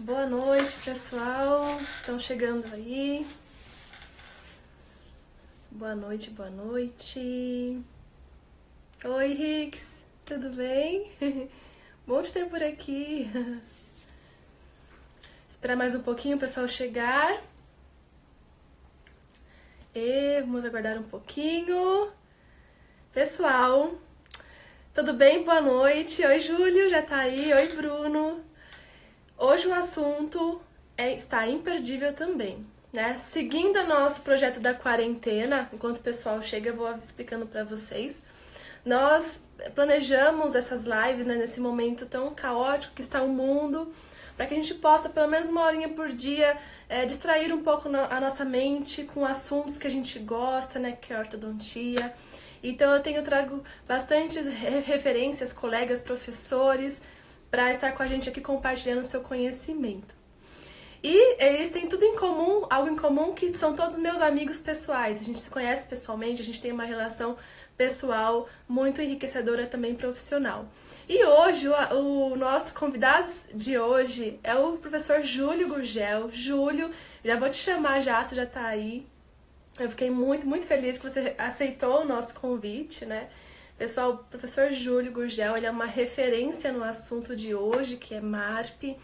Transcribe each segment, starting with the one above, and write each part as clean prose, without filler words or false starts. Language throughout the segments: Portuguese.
Boa noite, pessoal. Estão chegando aí. Boa noite, boa noite. Oi, Rix. Tudo bem? Bom te ter por aqui. Esperar mais um pouquinho o pessoal chegar. E vamos aguardar um pouquinho. Pessoal, tudo bem? Boa noite. Oi, Júlio, já tá aí. Oi, Bruno. Hoje o assunto está imperdível também, né? Seguindo o nosso projeto da quarentena, enquanto o pessoal chega, eu vou explicando para vocês. Nós planejamos essas lives, né, nesse momento tão caótico que está o mundo, para que a gente possa, pelo menos uma horinha por dia, distrair um pouco a nossa mente com assuntos que a gente gosta, né, que é a ortodontia. Então eu trago bastante referências, colegas, professores, para estar com a gente aqui compartilhando seu conhecimento. E eles têm tudo em comum, algo em comum, que são todos meus amigos pessoais. A gente se conhece pessoalmente, a gente tem uma relação pessoal muito enriquecedora, também profissional. E hoje, o nosso convidado de hoje é o professor Júlio Gurgel. Júlio, já vou te chamar já, você já tá aí. Eu fiquei muito, muito feliz que você aceitou o nosso convite, né? Pessoal, o professor Júlio Gurgel, ele é uma referência no assunto de hoje, que é MARP.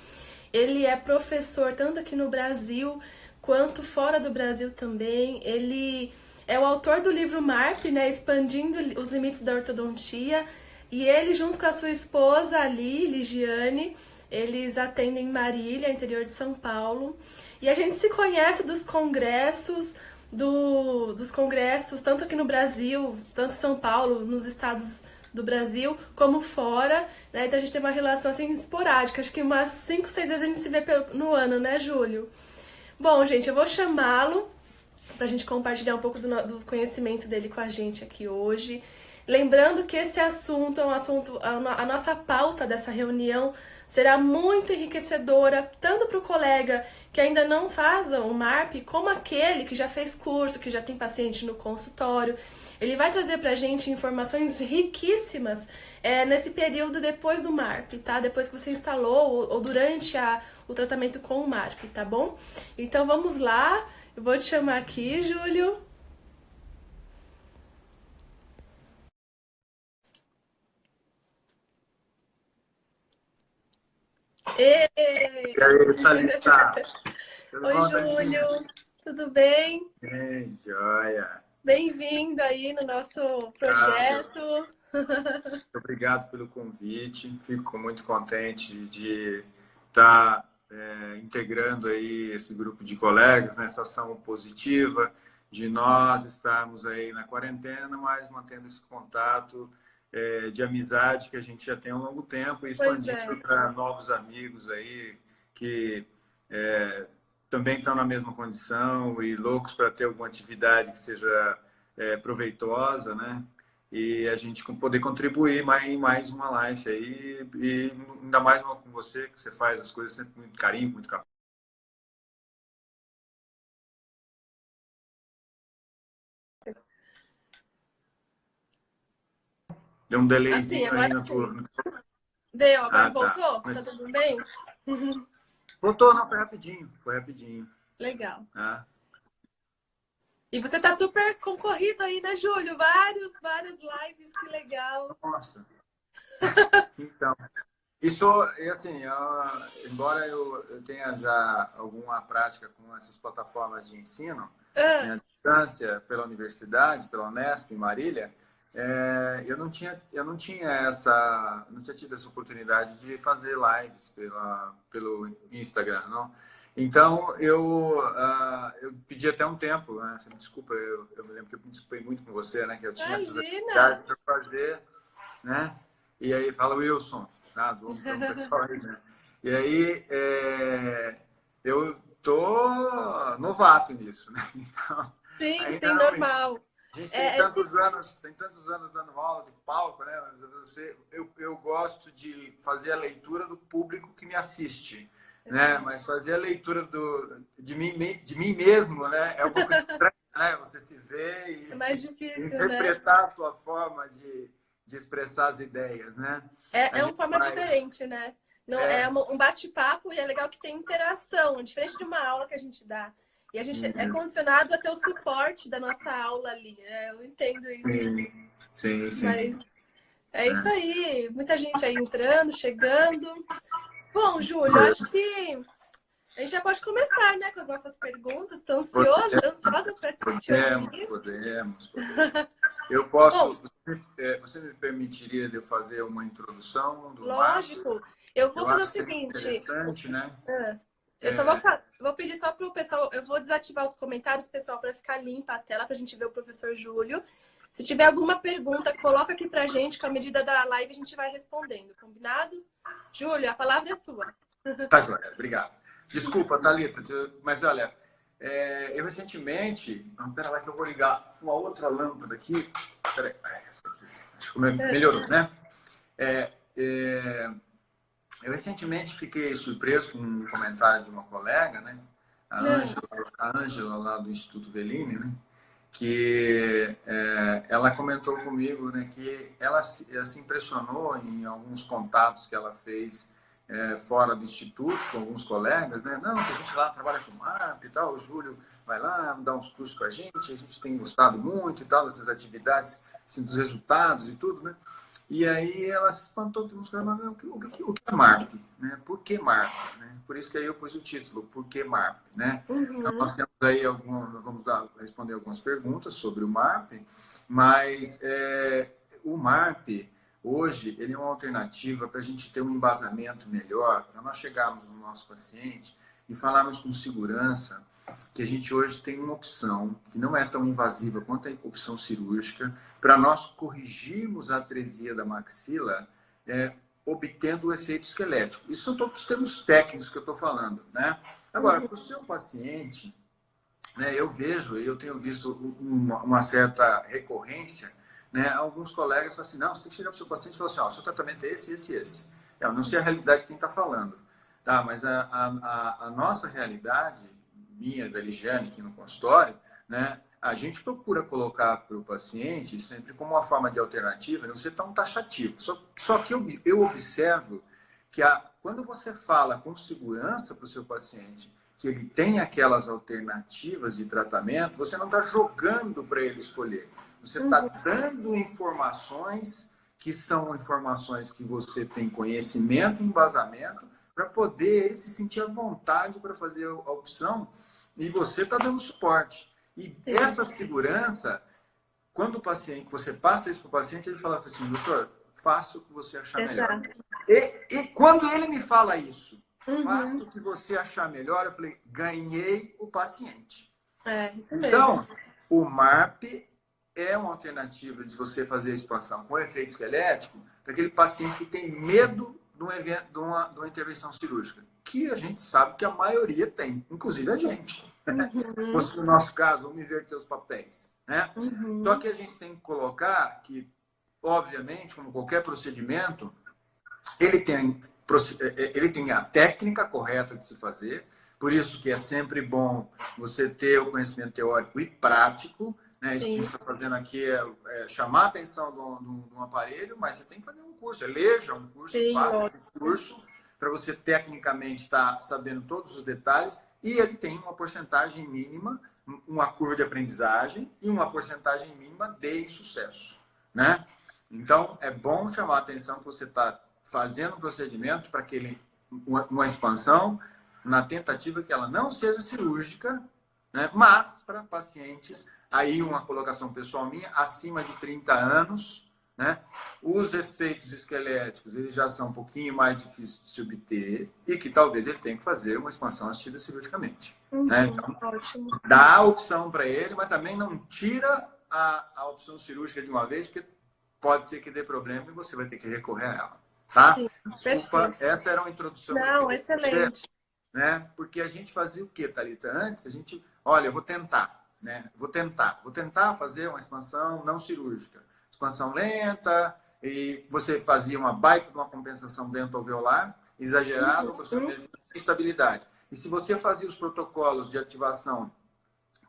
Ele é professor tanto aqui no Brasil quanto fora do Brasil também. Ele é o autor do livro MARP, né, Expandindo os Limites da Ortodontia. E ele, junto com a sua esposa, Ali, Ligiane, eles atendem em Marília, interior de São Paulo. E a gente se conhece dos congressos, tanto aqui no Brasil, tanto em São Paulo, nos estados do Brasil, como fora, né? Então a gente tem uma relação assim esporádica, acho que umas 5, 6 vezes a gente se vê no ano, né, Júlio? Bom, gente, eu vou chamá-lo pra gente compartilhar um pouco do conhecimento dele com a gente aqui hoje. Lembrando que esse assunto é um assunto, a nossa pauta dessa reunião será muito enriquecedora, tanto para o colega que ainda não faz o MARP, como aquele que já fez curso, que já tem paciente no consultório. Ele vai trazer pra gente informações riquíssimas nesse período depois do MARP, tá? Depois que você instalou ou durante o tratamento com o MARP, tá bom? Então vamos lá, eu vou te chamar aqui, Júlio. E aí, Thalita? Tudo Oi, bom, Júlio, Thalita? tudo bem? Joia. Bem-vindo aí no nosso Obrigado. projeto. Muito obrigado pelo convite. Fico muito contente de estar integrando aí esse grupo de colegas nessa ação positiva, de nós estarmos aí na quarentena, mas mantendo esse contato de amizade que a gente já tem há um longo tempo e Pois expandindo é. para novos amigos aí que também estão na mesma condição e loucos para ter alguma atividade que seja proveitosa, né? E a gente poder contribuir em mais uma live aí, e ainda mais uma com você, que você faz as coisas sempre com muito carinho, muito capaz. Deu um Assim, delayzinho aí agora no sim. turno. Deu, agora Ah, tá. voltou? Tá Mas tudo bem? voltou, não, foi rapidinho, foi rapidinho. Legal. Tá? E você tá super concorrido aí, né, Júlio? Várias lives, que legal. Nossa. Então, isso, e assim, embora eu tenha já alguma prática com essas plataformas de ensino, assim, Ah, à distância, pela universidade, pela Unesp, em Marília, não tinha tido essa oportunidade de fazer lives pelo Instagram, não. Então, eu pedi até um tempo, né? Você me desculpa, eu me lembro que eu me desculpei muito com você, né? Que eu tinha essas imagina! atividades para fazer, né? E aí fala Wilson, tá? Do pessoal aí, né? E aí eu tô novato nisso, né? Então, Sim, ainda sim, não. normal. A gente É, esse... tem tantos anos dando aula de palco, né? Eu gosto de fazer a leitura do público que me assiste, né? Exato. Mas fazer a leitura de mim mesmo, né? É uma coisa estranha, né? Você se vê É e mais difícil, né? interpretar a sua forma de expressar as ideias, né? A É uma gente forma vai. diferente, né? Não, é um bate-papo e é legal que tem interação, diferente de uma aula que a gente dá. E a gente é condicionado a ter o suporte da nossa aula ali, né? Eu entendo isso. Sim. Mas é isso aí. Muita gente aí entrando, chegando. Bom, Júlio, acho que a gente já pode começar, né, com as nossas perguntas. Estou ansiosa para te ouvir. Podemos. Eu posso... Bom, você me permitiria de eu fazer uma introdução do lógico. marco? Eu vou fazer o Acho que é seguinte. interessante, né? Eu só vou pedir só para o pessoal, eu vou desativar os comentários, pessoal, para ficar limpa a tela, para a gente ver o professor Júlio. Se tiver alguma pergunta, coloca aqui para a gente, que à medida da live a gente vai respondendo, combinado? Júlio, a palavra é sua. Tá, joia. Obrigado. Desculpa, Thalita, mas olha, eu recentemente... Pera lá que eu vou ligar uma outra lâmpada aqui. Peraí, essa aqui. Acho que melhorou, né? Eu recentemente fiquei surpreso com um comentário de uma colega, né? A Ângela, lá do Instituto Velini, né? Que ela comentou comigo, né, que ela se impressionou em alguns contatos que ela fez fora do Instituto, com alguns colegas, né? Não, que a gente lá trabalha com MAP e tal, o Júlio vai lá dar uns cursos com a gente tem gostado muito e tal, dessas atividades, assim, dos resultados e tudo, né? E aí ela se espantou, o que é MARP? Né? Por que MARP? Né? Por isso que aí eu pus o título, Por que MARP? Né? Então nós temos aí vamos responder algumas perguntas sobre o MARP, mas o MARP, hoje, ele é uma alternativa para a gente ter um embasamento melhor, para nós chegarmos no nosso paciente e falarmos com segurança que a gente hoje tem uma opção que não é tão invasiva quanto a opção cirúrgica para nós corrigirmos a atresia da maxila, obtendo o efeito esquelético. Isso são todos os termos técnicos que eu estou falando, né? Agora, para o seu paciente, né, eu tenho visto uma certa recorrência, né? Alguns colegas falam assim, não, você tem que chegar para o seu paciente e falar assim, ó, seu tratamento é esse. Eu não sei a realidade de quem está falando, tá? Mas a nossa realidade, minha, da Ligiane, aqui no consultório, né? A gente procura colocar para o paciente sempre como uma forma de alternativa, não ser tão taxativo. Só que eu observo que quando você fala com segurança para o seu paciente que ele tem aquelas alternativas de tratamento, você não está jogando para ele escolher. Você está dando informações que são informações que você tem conhecimento, embasamento, para poder ele se sentir à vontade para fazer a opção e você está dando suporte. E essa segurança, quando você passa isso para o paciente, ele fala assim, doutor, faça o que você achar melhor. E quando ele me fala isso, faça o que você achar melhor, eu falei, ganhei o paciente. Isso mesmo. Então, o MARP é uma alternativa de você fazer a expansão com efeito esquelético para aquele paciente que tem medo de uma intervenção cirúrgica, que a gente sabe que a maioria tem, inclusive a gente. No nosso caso, vamos inverter os papéis. Né? Só que a gente tem que colocar que, obviamente, como qualquer procedimento, ele tem a técnica correta de se fazer, por isso que é sempre bom você ter o conhecimento teórico e prático. Né? Isso que a gente está fazendo aqui é chamar a atenção de um aparelho, mas você tem que fazer um curso. Eleja um curso, faça esse curso, para você tecnicamente estar sabendo todos os detalhes. E ele tem uma porcentagem mínima, uma curva de aprendizagem e uma porcentagem mínima de insucesso. Né? Então, é bom chamar a atenção que você está fazendo um procedimento para que uma expansão na tentativa que ela não seja cirúrgica, né? Mas para pacientes, aí uma colocação pessoal minha, acima de 30 anos, né? Os efeitos esqueléticos eles já são um pouquinho mais difíceis de se obter e que talvez ele tenha que fazer uma expansão assistida cirurgicamente. Né? Então, dá a opção para ele, mas também não tira a opção cirúrgica de uma vez, porque pode ser que dê problema e você vai ter que recorrer a ela. Tá? Desculpa, essa era uma introdução. Não, excelente. Né? Porque a gente fazia o quê, Thalita? Antes, a gente, olha, eu vou tentar, né? Vou tentar fazer uma expansão não cirúrgica. Expansão lenta, e você fazia uma baita de uma compensação dentoalveolar, exagerada, você tinha estabilidade. E se você fazia os protocolos de ativação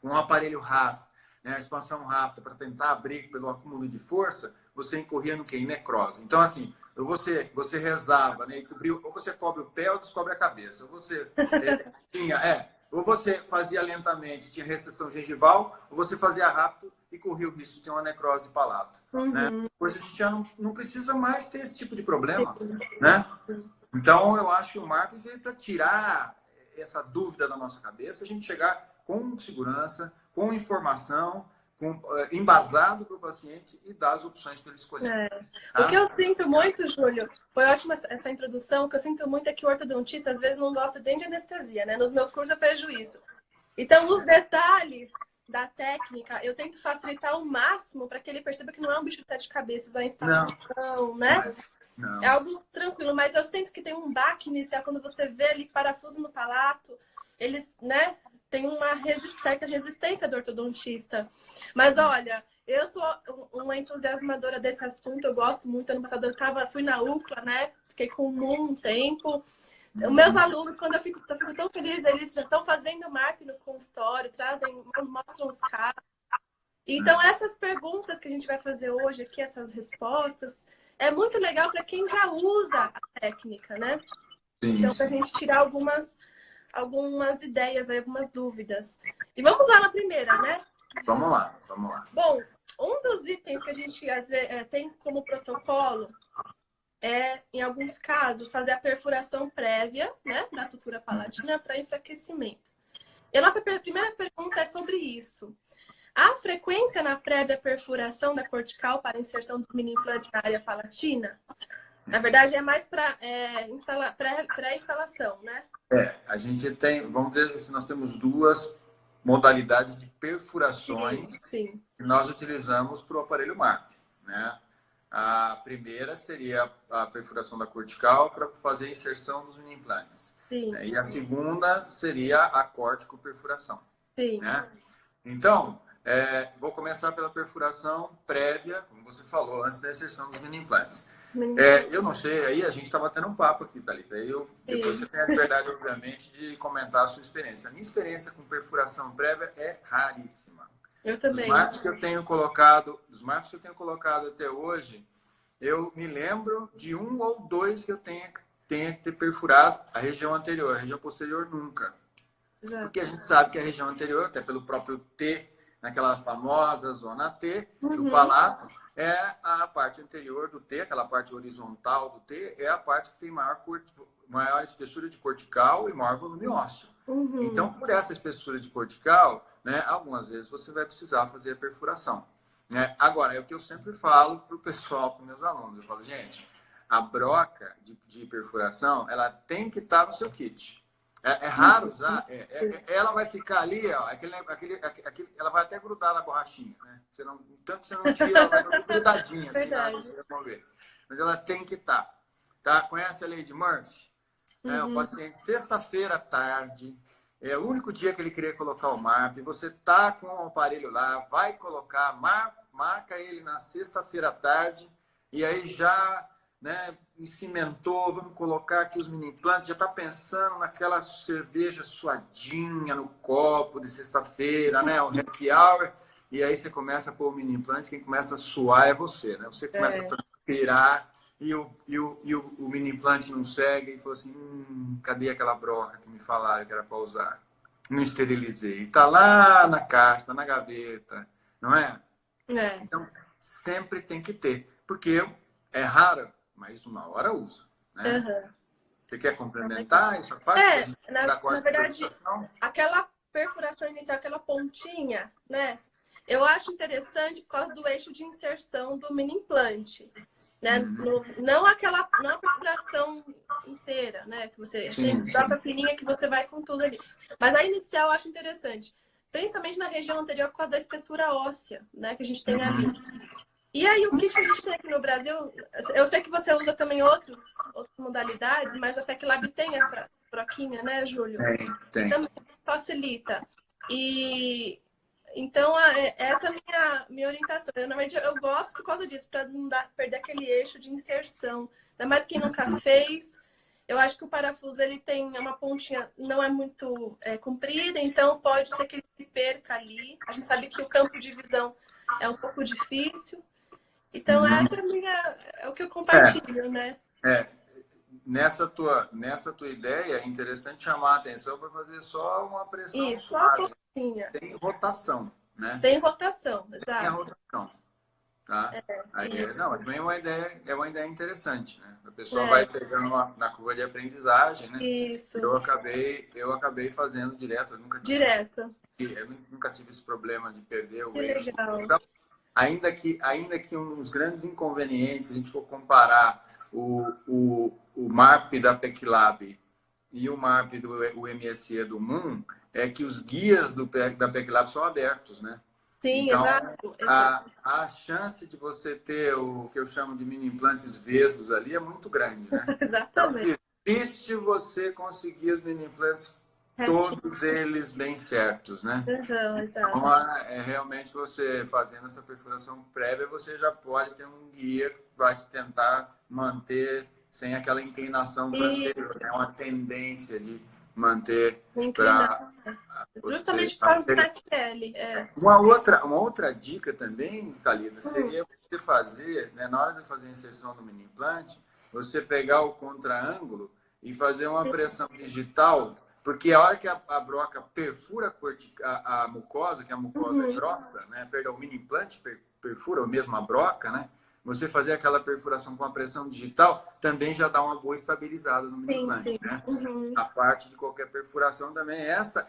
com o aparelho RAS, né, a expansão rápida, para tentar abrir pelo acúmulo de força, você incorria no quê? Em necrose. Então, assim, você rezava, né? E cobriu, ou você cobre o pé ou descobre a cabeça. Ou você ou você fazia lentamente, tinha recessão gengival, ou você fazia rápido e corria o risco de ter uma necrose de palato. Né? Hoje a gente já não precisa mais ter esse tipo de problema. Né? Então, eu acho que o marketing veio para tirar essa dúvida da nossa cabeça, a gente chegar com segurança, com informação, embasado para o paciente e dar as opções para ele escolher. Tá? O que eu sinto muito, Júlio, foi ótima essa introdução, o que eu sinto muito é que o ortodontista às vezes não gosta nem de anestesia, né? Nos meus cursos eu vejo isso. Então, os detalhes da técnica, eu tento facilitar ao máximo para que ele perceba que não é um bicho de sete cabeças a instalação, né? Não. É algo tranquilo, mas eu sinto que tem um baque inicial quando você vê ali parafuso no palato, eles, né, tem uma resistência do ortodontista. Mas olha, eu sou uma entusiasmadora desse assunto, eu gosto muito. Ano passado fui na UCLA, né, fiquei com um tempo. Os meus alunos, quando eu fico tão feliz, eles já estão fazendo MARP no consultório, mostram os casos. Então, essas perguntas que a gente vai fazer hoje aqui, essas respostas, é muito legal para quem já usa a técnica, né? Sim. Então, para a gente tirar algumas ideias, algumas dúvidas. E vamos lá na primeira, né? Vamos lá. Bom, um dos itens que a gente tem como protocolo é, em alguns casos, fazer a perfuração prévia, né, da sutura palatina para enfraquecimento. E a nossa primeira pergunta é sobre isso. Há frequência na prévia perfuração da cortical para inserção dos mini implantes na área palatina? Na verdade, é mais para pré-instalação, né? A gente tem, vamos dizer assim, nós temos duas modalidades de perfurações que nós utilizamos para o aparelho MARP, né? A primeira seria a perfuração da cortical para fazer a inserção dos mini implantes. Né? E a segunda seria a corticoperfuração. Né? Então, vou começar pela perfuração prévia, como você falou, antes da inserção dos mini implantes. Eu não sei, aí a gente está batendo um papo aqui, Thalita. Depois você tem a liberdade, obviamente, de comentar a sua experiência. A minha experiência com perfuração prévia é raríssima. Eu também. Dos marcos que eu tenho colocado até hoje, eu me lembro de um ou dois que eu tenha que ter perfurado a região anterior, a região posterior nunca. Exato. Porque a gente sabe que a região anterior, até pelo próprio T, naquela famosa zona T do palato, é a parte anterior do T, aquela parte horizontal do T, é a parte que tem maior espessura de cortical e maior volume ósseo. Então, por essa espessura de cortical, né, algumas vezes você vai precisar fazer a perfuração. Né? Agora, é o que eu sempre falo para o pessoal, para os meus alunos. Eu falo, gente, a broca de perfuração, ela tem que estar no seu kit. É raro usar. Ela vai ficar ali, ó, ela vai até grudar na borrachinha. Né? Tanto que você não tira, ela vai ficar grudadinha. Verdade. Mas ela tem que estar. Tá? Conhece a lei de Murphy? O paciente, sexta-feira à tarde, é o único dia que ele queria colocar o MARP, você tá com o aparelho lá, vai colocar, marca ele na sexta-feira à tarde, e aí já, né, cimentou, vamos colocar aqui os mini implantes, já tá pensando naquela cerveja suadinha no copo de sexta-feira, né, o happy hour, e aí você começa a pôr o mini implante, quem começa a suar é você, né? Você começa a transpirar, e o mini implante não segue, e falou assim, cadê aquela broca que me falaram que era para usar? Não esterilizei. E tá lá na caixa, tá na gaveta, não é? Então, sempre tem que ter. Porque é raro, mas uma hora usa. Né? Você quer complementar essa parte? Na verdade, aquela perfuração inicial, aquela pontinha, né? Eu acho interessante por causa do eixo de inserção do mini implante. Né? Não a perfuração inteira, né? Que você dá pra fininha que você vai com tudo ali. Mas a inicial eu acho interessante. Principalmente na região anterior por causa da espessura óssea, né? Que a gente tem ali. E aí, o kit que a gente tem aqui no Brasil, eu sei que você usa também outras modalidades, mas a TecLab tem essa broquinha, né, Júlio? Tem. Também facilita. E então, essa é a minha orientação. Na verdade, eu gosto por causa disso, para não perder aquele eixo de inserção. Ainda mais quem nunca fez. Eu acho que o parafuso ele tem uma pontinha, não é muito comprida, então pode ser que ele se perca ali. A gente sabe que o campo de visão é um pouco difícil. Então, Uhum. essa é o que eu compartilho, né? É, nessa tua ideia, é interessante chamar a atenção para fazer só uma pressão Isso, só uma suave, pontinha. sem rotação, né? Tem rotação, Sem a exato. rotação, tá? Aí, não, Isso. também é uma ideia interessante, né? A pessoa vai É, pegando na curva de aprendizagem, né? isso. Eu acabei fazendo direto, Direto. eu nunca tive esse problema de perder o Que eixo. legal. Ainda que um dos grandes inconvenientes, se a gente for comparar o MAP da PECLAB e o MAP do o MSE do Moon, é que os guias da PECLAB são abertos, né? Sim, Então, exato, exato. a chance de você ter o que eu chamo de mini implantes vesgos ali é muito grande, né? Então, Exatamente. difícil você conseguir os mini implantes, Retinho. todos eles bem certos, né? Uhum, exato. Então, realmente você fazendo essa perfuração prévia, você já pode ter um guia que vai te tentar manter sem aquela inclinação para o anterior, Isso. né? Uma tendência de manter Inclinar. para Justamente você. por causa do SL. É. Uma outra dica também, Thalita, Hum, seria você fazer, né, na hora de fazer a inserção do mini implante, você pegar o contraângulo e fazer uma pressão digital, porque a hora que a broca perfura a mucosa, que a mucosa é uhum. grossa, né, perdão, o mini implante perfura ou mesmo a broca, né, você fazer aquela perfuração com a pressão digital também já dá uma boa estabilizada no mini Sim, implante, sim. né? Uhum. A parte de qualquer perfuração também. Essa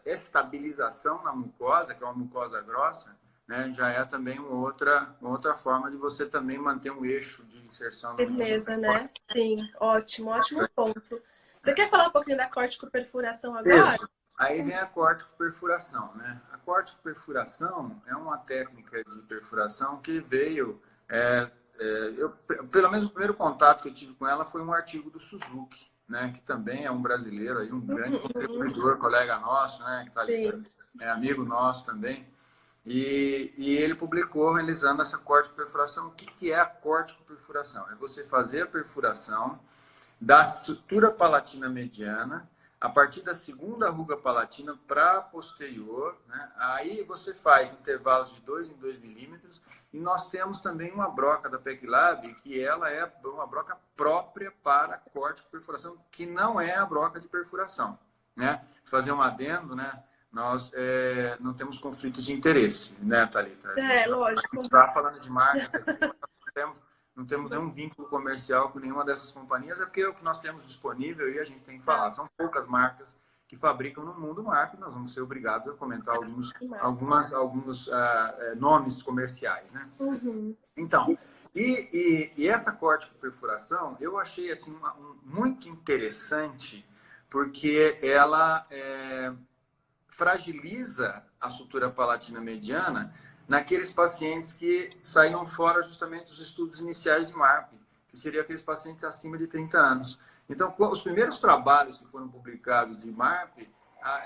estabilização na mucosa, que é uma mucosa grossa, né, já é também uma outra forma de você também manter um eixo de inserção no mini Firmeza, implante. né? Sim, ótimo, ótimo ponto. Você quer falar um pouquinho da corticopperfuração agora? Isso. Aí vem a corticopperfuração, né? A corticopperfuração é uma técnica de perfuração que veio... pelo menos o primeiro contato que eu tive com ela foi um artigo do Suzuki, né? Que também é um brasileiro, aí, um grande contribuidor, colega nosso, né? Que tá ali, Sim. é amigo nosso também. E ele publicou realizando essa corticopperfuração. O que é a corticopperfuração? É você fazer a perfuração da sutura palatina mediana, a partir da segunda ruga palatina para posterior, né? Aí você faz intervalos de 2 em 2 milímetros, e nós temos também uma broca da PECLAB, que ela é uma broca própria para corte de perfuração, que não é a broca de perfuração, né? Fazer um adendo, né? Nós não temos conflitos de interesse, né, Thalita? A gente Lógico. não está falando de marcas aqui, não temos nenhum vínculo comercial com nenhuma dessas companhias, é porque é o que nós temos disponível e a gente tem que falar. São poucas marcas que fabricam no mundo marca, nós vamos ser obrigados a comentar alguns nomes comerciais, né? Uhum. Então, e essa corticopperfuração eu achei assim, muito interessante, porque ela fragiliza a sutura palatina mediana naqueles pacientes que saíram fora justamente dos estudos iniciais de MARP, que seriam aqueles pacientes acima de 30 anos. Então, os primeiros trabalhos que foram publicados de MARP,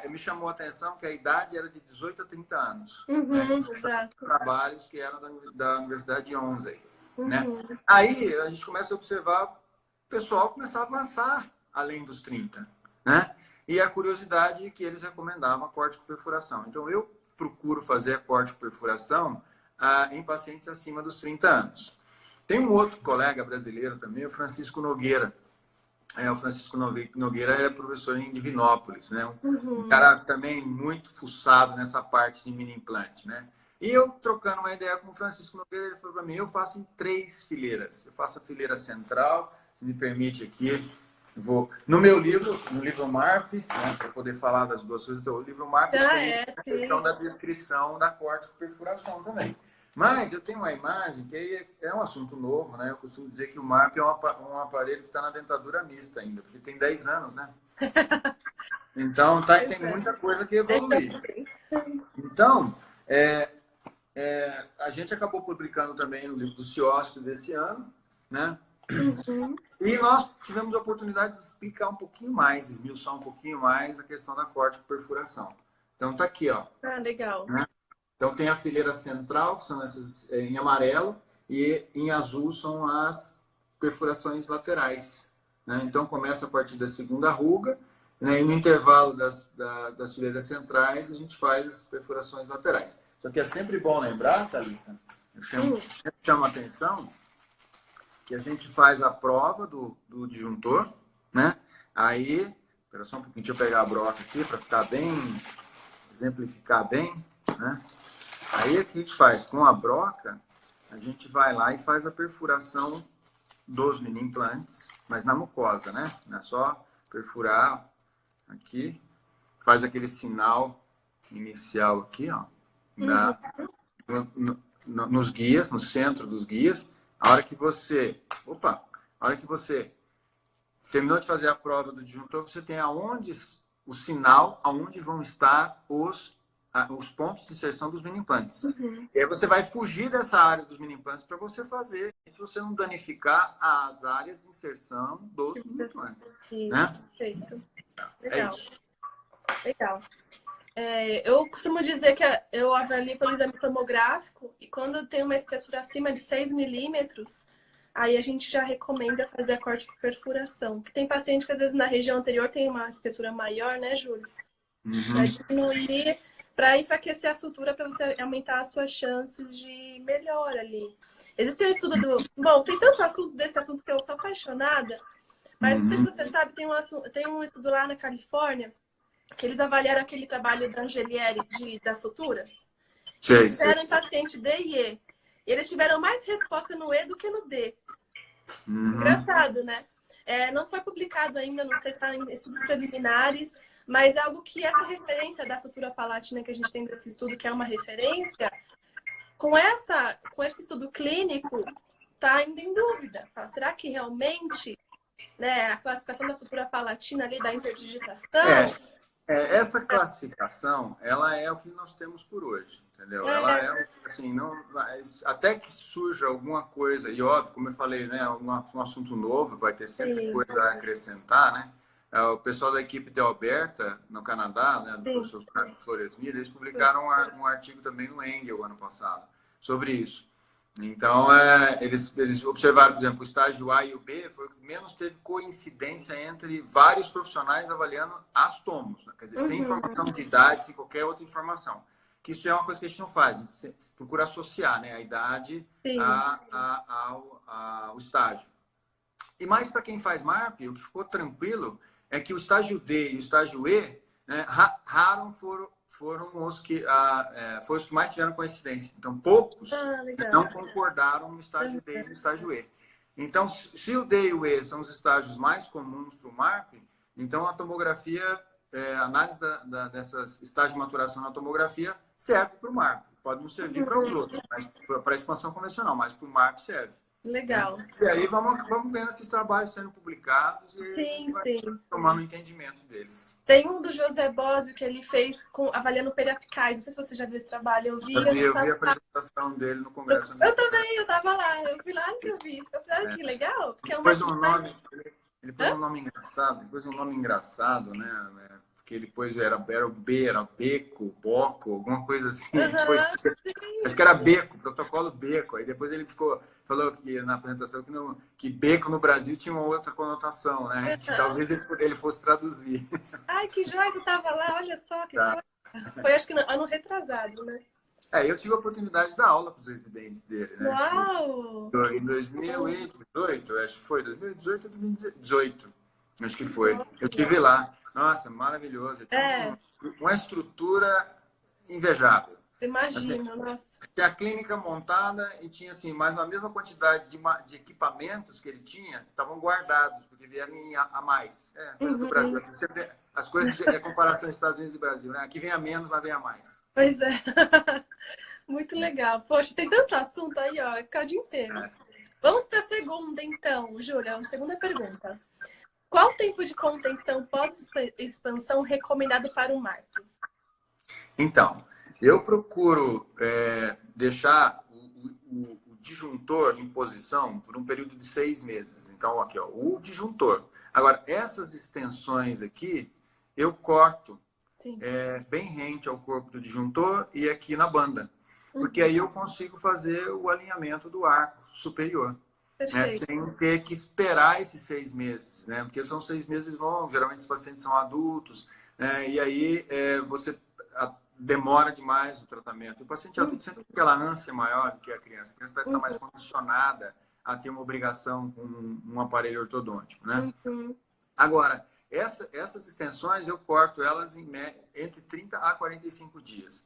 me chamou a atenção que a idade era de 18 a 30 anos. Uhum, né? exato. Trabalhos que eram da Universidade de Onsey. Uhum. Né? Aí, a gente começa a observar o pessoal começar a avançar além dos 30. Né? E a curiosidade é que eles recomendavam a corticopperfuração. Então, eu procuro fazer a corticopperfuração em pacientes acima dos 30 anos. Tem um outro colega brasileiro também, o Francisco Nogueira. O Francisco Nogueira é professor em Divinópolis, né? Um cara também muito fuçado nessa parte de mini implante, né? E eu, trocando uma ideia com o Francisco Nogueira, ele falou para mim, eu faço em 3 fileiras. Eu faço a fileira central, se me permite aqui, no meu livro, no livro MARP, né, para poder falar das duas coisas, então, o livro MARP tem a questão da descrição da corticopperfuração também. Mas eu tenho uma imagem que aí é um assunto novo, né? Eu costumo dizer que o MARP é um aparelho que está na dentadura mista ainda, porque tem 10 anos, né? Então, tem muita coisa que evoluir. Então, a gente acabou publicando também no livro do CIOSP desse ano, né? E nós tivemos a oportunidade de explicar um pouquinho mais, esmiuçar um pouquinho mais a questão da corticopperfuração. Então, tá aqui, ó. Legal. Né? Então, tem a fileira central, que são essas em amarelo, e em azul são as perfurações laterais. Né? Então, começa a partir da segunda ruga, né? E no intervalo das fileiras centrais, a gente faz as perfurações laterais. Só que é sempre bom lembrar, Thalita, eu sempre chama a atenção que a gente faz a prova do disjuntor, né? Aí, espera só um pouquinho, deixa eu pegar a broca aqui para ficar bem, exemplificar bem, né? Aí, o que a gente faz? Com a broca, a gente vai lá e faz a perfuração dos mini implantes, mas na mucosa, né? Não é só perfurar aqui, faz aquele sinal inicial aqui, ó, nos guias, no centro dos guias. A hora que você, a hora que você terminou de fazer a prova do disjuntor, você tem aonde o sinal, aonde vão estar os pontos de inserção dos mini implantes. E aí você vai fugir dessa área dos mini implantes para você fazer, para você não danificar as áreas de inserção dos mini implantes. Isso, né? perfeito. É Legal. isso. Legal. Eu costumo dizer que eu avalio pelo exame tomográfico e quando tem uma espessura acima de 6 milímetros, aí a gente já recomenda fazer a corte por perfuração. Porque tem paciente que às vezes na região anterior tem uma espessura maior, né, Júlio? Para diminuir, para enfraquecer a sutura, para você aumentar as suas chances de melhora ali. Existe um estudo Bom, tem tanto assunto desse assunto que eu sou apaixonada, mas não sei se você sabe, tem um estudo lá na Califórnia que eles avaliaram aquele trabalho da Angelieri das suturas. Eles fizeram em paciente D e E. E eles tiveram mais resposta no E do que no D. Engraçado, né? Não foi publicado ainda, não sei, está em estudos preliminares, mas é algo que essa referência da sutura palatina que a gente tem desse estudo, que é uma referência, com esse estudo clínico, está ainda em dúvida. Será que realmente, né, a classificação da sutura palatina ali da interdigitação... Essa classificação, ela é o que nós temos por hoje, entendeu? Ela é, assim, não, até que surja alguma coisa, e óbvio, como eu falei, né, um assunto novo, vai ter sempre coisa a acrescentar, né? O pessoal da equipe de Alberta, no Canadá, né, do professor Floresmir, eles publicaram um artigo também no Engel, ano passado, sobre isso. Então, eles observaram, por exemplo, o estágio A e o B foi o que menos teve coincidência entre vários profissionais avaliando as tomos, né? Quer dizer, sem informação de idade, sem qualquer outra informação. Que isso é uma coisa que a gente não faz, a gente procura associar, né, a idade ao estágio. E mais para quem faz MARP, o que ficou tranquilo é que o estágio D e o estágio E, né, foram os que mais tiveram coincidência. Então, poucos não concordaram no estágio D e no estágio E. Então, se o D e o E são os estágios mais comuns para o MARP, então a tomografia, a análise dessas estágios de maturação na tomografia serve para o MARP. Pode não servir para os outros, mas para a expansão convencional, mas para o MARP serve. Legal. E aí vamos vendo esses trabalhos sendo publicados e tomar no entendimento deles. Tem um do José Bósio que ele fez avaliando perapicais. Não sei se você já viu esse trabalho. Eu vi a apresentação dele no Congresso. Eu também, eu estava lá. Eu fui lá que eu vi. Eu falei, que legal. Porque ele pôs um nome engraçado. Depois um nome engraçado, né? Que ele pôs era o B, era Beco, Boco, alguma coisa assim. Acho que era Beco, protocolo Beco. Aí depois ele falou que na apresentação que Beco no Brasil tinha uma outra conotação, né? Que talvez ele fosse traduzir. Ai, que joia, você estava lá, olha só. Que coisa. Foi acho que ano retrasado, né? Eu tive a oportunidade de dar aula para os residentes dele, né? Uau! Em 2018, acho que foi, 2018 ou 2018, acho que foi. Eu estive lá. Nossa, maravilhoso. Uma estrutura invejável. Imagina, assim, nossa. Tinha a clínica montada e tinha, assim, mais uma mesma quantidade de equipamentos que ele tinha, que estavam guardados, porque vieram a mais. Coisa do Brasil. As coisas é comparação Estados Unidos e Brasil, né? Aqui vem a menos, mas vem a mais. Pois é. Muito legal. Poxa, tem tanto assunto aí, ó, ficar o dia inteiro. Vamos para a segunda, então, Júlia. A segunda pergunta. Qual tempo de contenção pós-expansão recomendado para o MARP? Então, eu procuro deixar o disjuntor em posição por um período de 6 meses. Então, aqui, ó, o disjuntor. Agora, essas extensões aqui, eu corto bem rente ao corpo do disjuntor e aqui na banda. Porque aí eu consigo fazer o alinhamento do arco superior. Sem ter que esperar esses 6 meses, né? Porque são 6 meses longos, geralmente os pacientes são adultos, né? E aí você demora demais o tratamento. O paciente adulto sempre tem aquela ânsia maior do que a criança. A criança parece estar mais condicionada a ter uma obrigação com um aparelho ortodôntico, né? Agora, essas extensões eu corto elas entre 30 a 45 dias.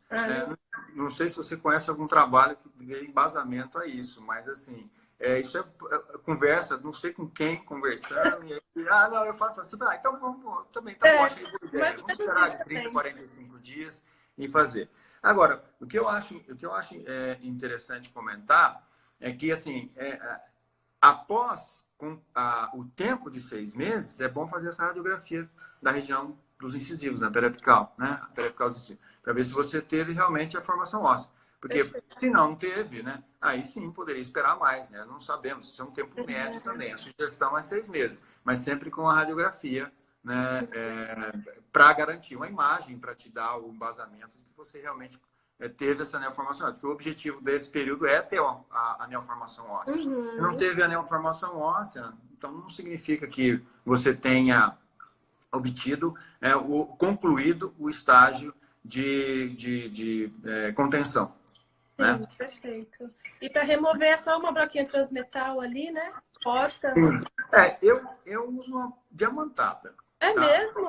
Não sei se você conhece algum trabalho que dê embasamento a isso, mas assim, isso é conversa, não sei com quem conversando, e aí, não, eu faço assim, então vamos, também tá bom, achei boa ideia. Vamos esperar de 30 a 45 dias e fazer. Agora, o que eu acho interessante comentar é que, assim, após o tempo de 6 meses, é bom fazer essa radiografia da região dos incisivos, na periapical, né? A periapical dos incisivos, para ver se você teve realmente a formação óssea. Porque se não teve, né? Aí sim poderia esperar mais, né? Não sabemos, isso é um tempo médio também. A sugestão é 6 meses, mas sempre com a radiografia, né? Para garantir uma imagem, para te dar o embasamento de que você realmente teve essa neoformação óssea. Porque o objetivo desse período é ter a neoformação óssea. Se não teve a neoformação óssea, então não significa que você tenha obtido, concluído o estágio de contenção. Sim, né? Perfeito. E para remover é só uma broquinha transmetal ali, né? Corta. Eu uso uma diamantada. É, tá? Mesmo?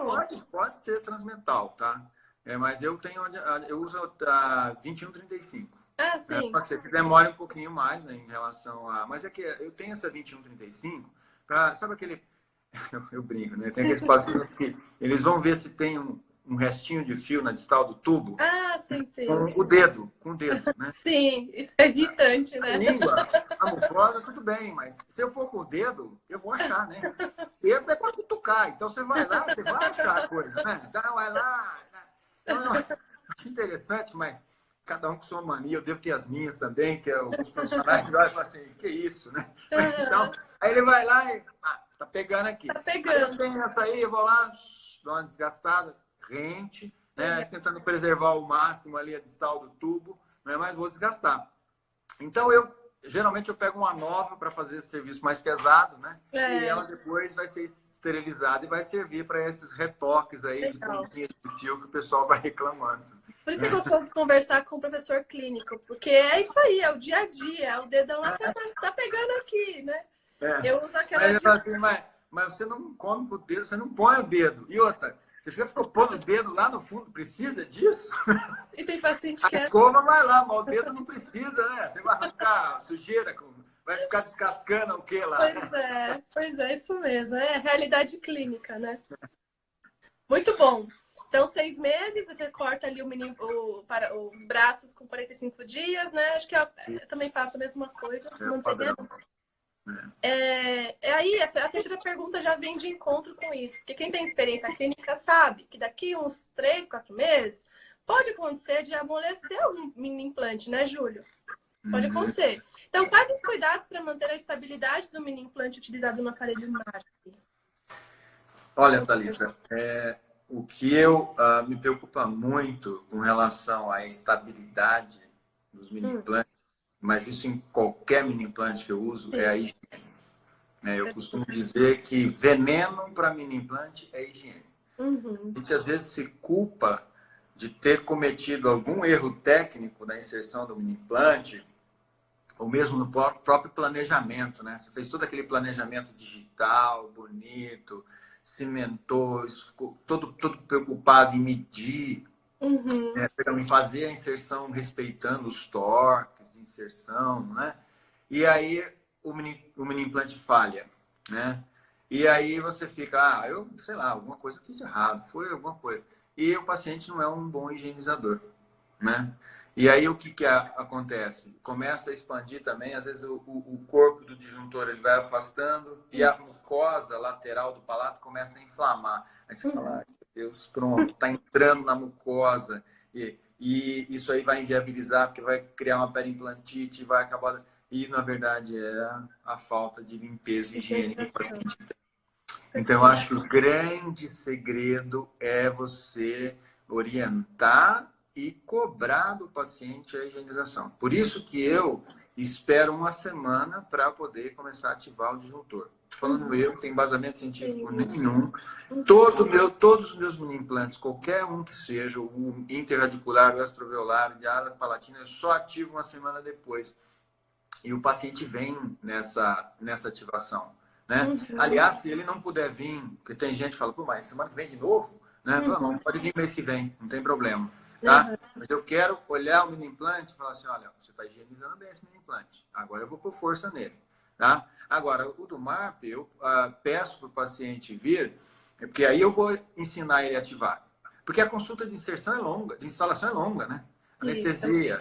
Pode ser transmetal, tá? Mas eu uso a 2135. Ah, sim. Pode ser que demore um pouquinho mais, né, em relação a... Mas é que eu tenho essa 2135 para... Sabe aquele... Eu brinco, né? Tem aqueles pacientes que eles vão ver se tem um restinho de fio na distal do tubo. Ah, sim, sim. Com o dedo, né? Sim, isso é irritante, né? A língua, a mucosa, tudo bem, mas se eu for com o dedo, eu vou achar, né? O dedo é para cutucar, então você vai lá, você vai achar a coisa, né? Então, vai lá... Acho interessante, mas cada um com sua mania, eu devo ter as minhas também, que alguns profissionais olham e falam assim, que isso, né? Então, aí ele vai lá e, tá pegando aqui. Tá pegando. Aí eu tenho essa aí, eu vou lá, dou uma desgastada, rente, né? Tentando preservar o máximo ali a distal do tubo, né? Mas vou desgastar. Então, geralmente eu pego uma nova para fazer esse serviço mais pesado, né? E ela depois vai ser esterilizada e vai servir para esses retoques aí de pontinha de fio que o pessoal vai reclamando. Por isso é gostoso conversar com o professor clínico, porque é isso aí, é o dia a dia, o dedão lá tá pegando aqui, né? Eu uso aquela... Mas você não come com o dedo, você não põe o dedo. E outra, você ficou pondo o dedo lá no fundo, precisa disso? E tem paciente que a coma vai lá, mas o dedo não precisa, né? Você vai arrancar sujeira, vai ficar descascando o que lá? Pois é, isso mesmo. É realidade clínica, né? Muito bom. Então, 6 meses, você corta ali para os braços com 45 dias, né? Acho que eu também faço a mesma coisa. Aí, a terceira pergunta já vem de encontro com isso. Porque quem tem experiência clínica sabe que daqui uns 3, 4 meses pode acontecer de amolecer um mini implante, né, Júlio? Pode acontecer. Então, quais os cuidados para manter a estabilidade do mini implante utilizado no aparelho MARP? Olha, Thalita, o que me preocupa muito com relação à estabilidade dos mini implantes, mas isso em qualquer mini implante que eu uso, é a higiene. Eu costumo dizer que veneno para mini implante é higiene. A gente às vezes se culpa de ter cometido algum erro técnico na inserção do mini implante, ou mesmo no próprio planejamento, né? Você fez todo aquele planejamento digital, bonito, cimentou, ficou todo preocupado em medir, em fazer a inserção respeitando os torques, inserção, né? E aí o mini implante falha, né? E aí você fica, eu sei lá, alguma coisa eu fiz errado, foi alguma coisa. E o paciente não é um bom higienizador, né? E aí o que acontece? Começa a expandir também, às vezes o corpo do disjuntor ele vai afastando e a mucosa lateral do palato começa a inflamar. Aí você fala, ai, meu Deus, pronto, está entrando na mucosa e isso aí vai inviabilizar, porque vai criar uma periimplantite, vai acabar... E, na verdade, é a falta de limpeza e higiene que o paciente tem. Então, eu acho que o grande segredo é você orientar e cobrar do paciente a higienização. Por isso que eu espero uma semana para poder começar a ativar o disjuntor. Tô falando eu, não tem embasamento científico Sim. nenhum. Todos os meus mini implantes, qualquer um que seja, o interradicular, o extraveolar, de ala palatina, eu só ativo uma semana depois. E o paciente vem nessa ativação, né? Aliás, se ele não puder vir, porque tem gente que fala, pô, mas semana que vem de novo, né? Fala, não, pode vir mês que vem, não tem problema, tá? Mas eu quero olhar o mini implante e falar assim, olha, você está higienizando bem esse mini implante, agora eu vou pôr força nele, tá? Agora, o do MARP, eu peço para o paciente vir, porque aí eu vou ensinar ele a ativar. Porque a consulta de inserção é longa, de instalação é longa, né? Anestesia,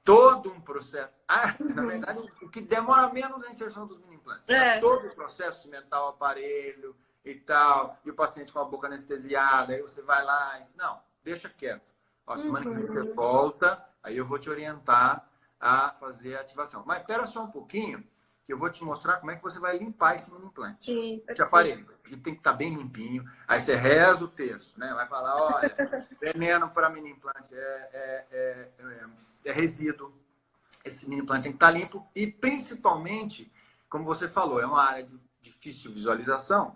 todo um processo. Na verdade, o que demora menos é a inserção dos mini implantes. Todo o processo cimentar o aparelho e tal, e o paciente com a boca anestesiada, aí você vai lá. Não, deixa quieto. Ó, semana que vem você volta, aí eu vou te orientar a fazer a ativação. Mas espera só um pouquinho, que eu vou te mostrar como é que você vai limpar esse mini implante. Esse aparelho. Ele tem que estar bem limpinho. Aí você reza o terço, né? Vai falar, olha, veneno para mini implante é resíduo. Esse mini implante tem que estar limpo e, principalmente, como você falou, é uma área de difícil visualização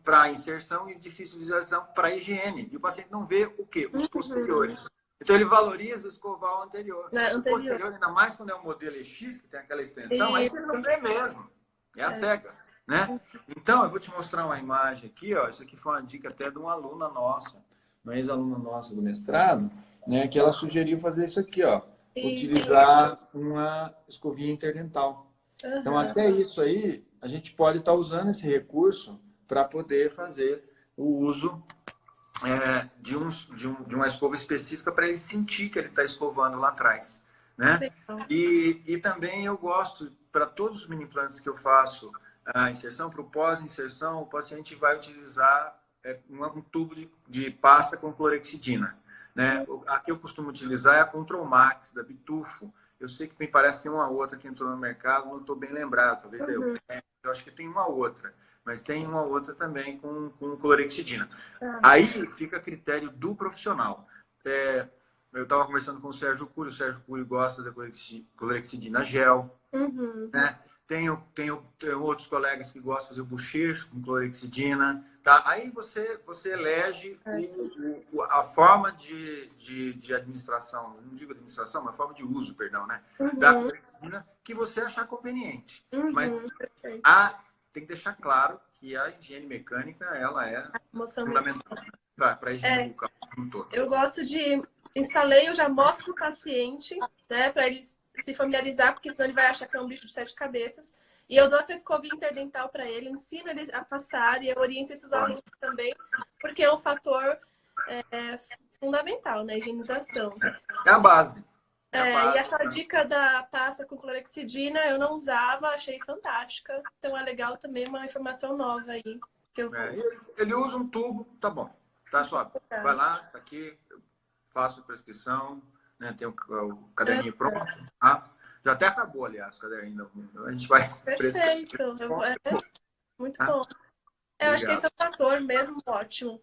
para inserção e difícil visualização para higiene. E o paciente não vê o quê? Os posteriores. Então, ele valoriza escovar o anterior. O posterior, ainda mais quando é um modelo EX, que tem aquela extensão, aí ele não vê mesmo. É a cega, né? Então, eu vou te mostrar uma imagem aqui, ó. Isso aqui foi uma dica até de uma aluna nossa, uma ex-aluna nossa do mestrado, né? Que ela sugeriu fazer isso aqui, ó. Utilizar uma escovinha interdental. Então, até isso aí, a gente pode estar usando esse recurso para poder fazer o uso de uma escova específica para ele sentir que ele está escovando lá atrás, né? E também eu gosto, para todos os mini implantes que eu faço a inserção, para o pós-inserção, o paciente vai utilizar um tubo de pasta com clorexidina, né? A que eu costumo utilizar é a Control Max, da Bitufo. Eu sei que me parece que tem uma outra que entrou no mercado, não estou bem lembrado, talvez eu acho que tem uma outra. Mas tem uma outra também com clorexidina. Aí fica a critério do profissional. Eu estava conversando com o Sérgio Cury gosta da clorexidina gel. Né? Tenho outros colegas que gostam de fazer o bochecho com clorexidina. Tá? Aí você elege a forma de administração, não digo administração, mas a forma de uso, perdão, né? Da clorexidina que você achar conveniente. Mas tem que deixar claro que a higiene mecânica ela é fundamental para a higiene bucal como um todo. Eu gosto de instalei, eu já mostro para o paciente, né, para ele se familiarizar, porque senão ele vai achar que é um bicho de 7 cabeças. E eu dou essa escovinha interdental para ele, ensino ele a passar e eu oriento esses alunos também, porque é um fator fundamental, né, higienização. É a base. E essa dica da pasta com clorexidina eu não usava, achei fantástica. Então é legal também, uma informação nova aí. Que eu... Ele usa um tubo, tá bom, tá suave. Vai lá, tá aqui, eu faço a prescrição, né? Tem o caderninho pronto, tá? Já até acabou, aliás, o caderninho. A gente vai... Perfeito, muito bom. Eu acho que esse é o fator mesmo, ótimo.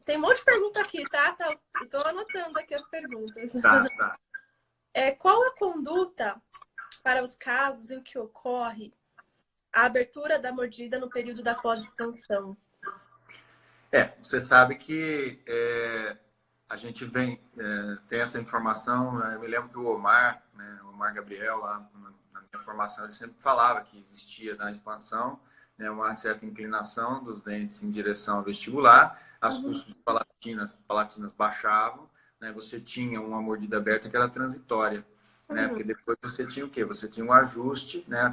Tem um monte de pergunta aqui, tá? Estou anotando aqui as perguntas. Tá. Qual a conduta para os casos em que ocorre a abertura da mordida no período da pós-expansão? Você sabe que a gente tem essa informação, né? Eu me lembro que o Omar, né, o Omar Gabriel, lá na minha formação, ele sempre falava que existia na expansão, né, uma certa inclinação dos dentes em direção ao vestibular, as custas palatinas baixavam, né, você tinha uma mordida aberta que era transitória, né, porque depois você tinha o quê? Você tinha um ajuste, né,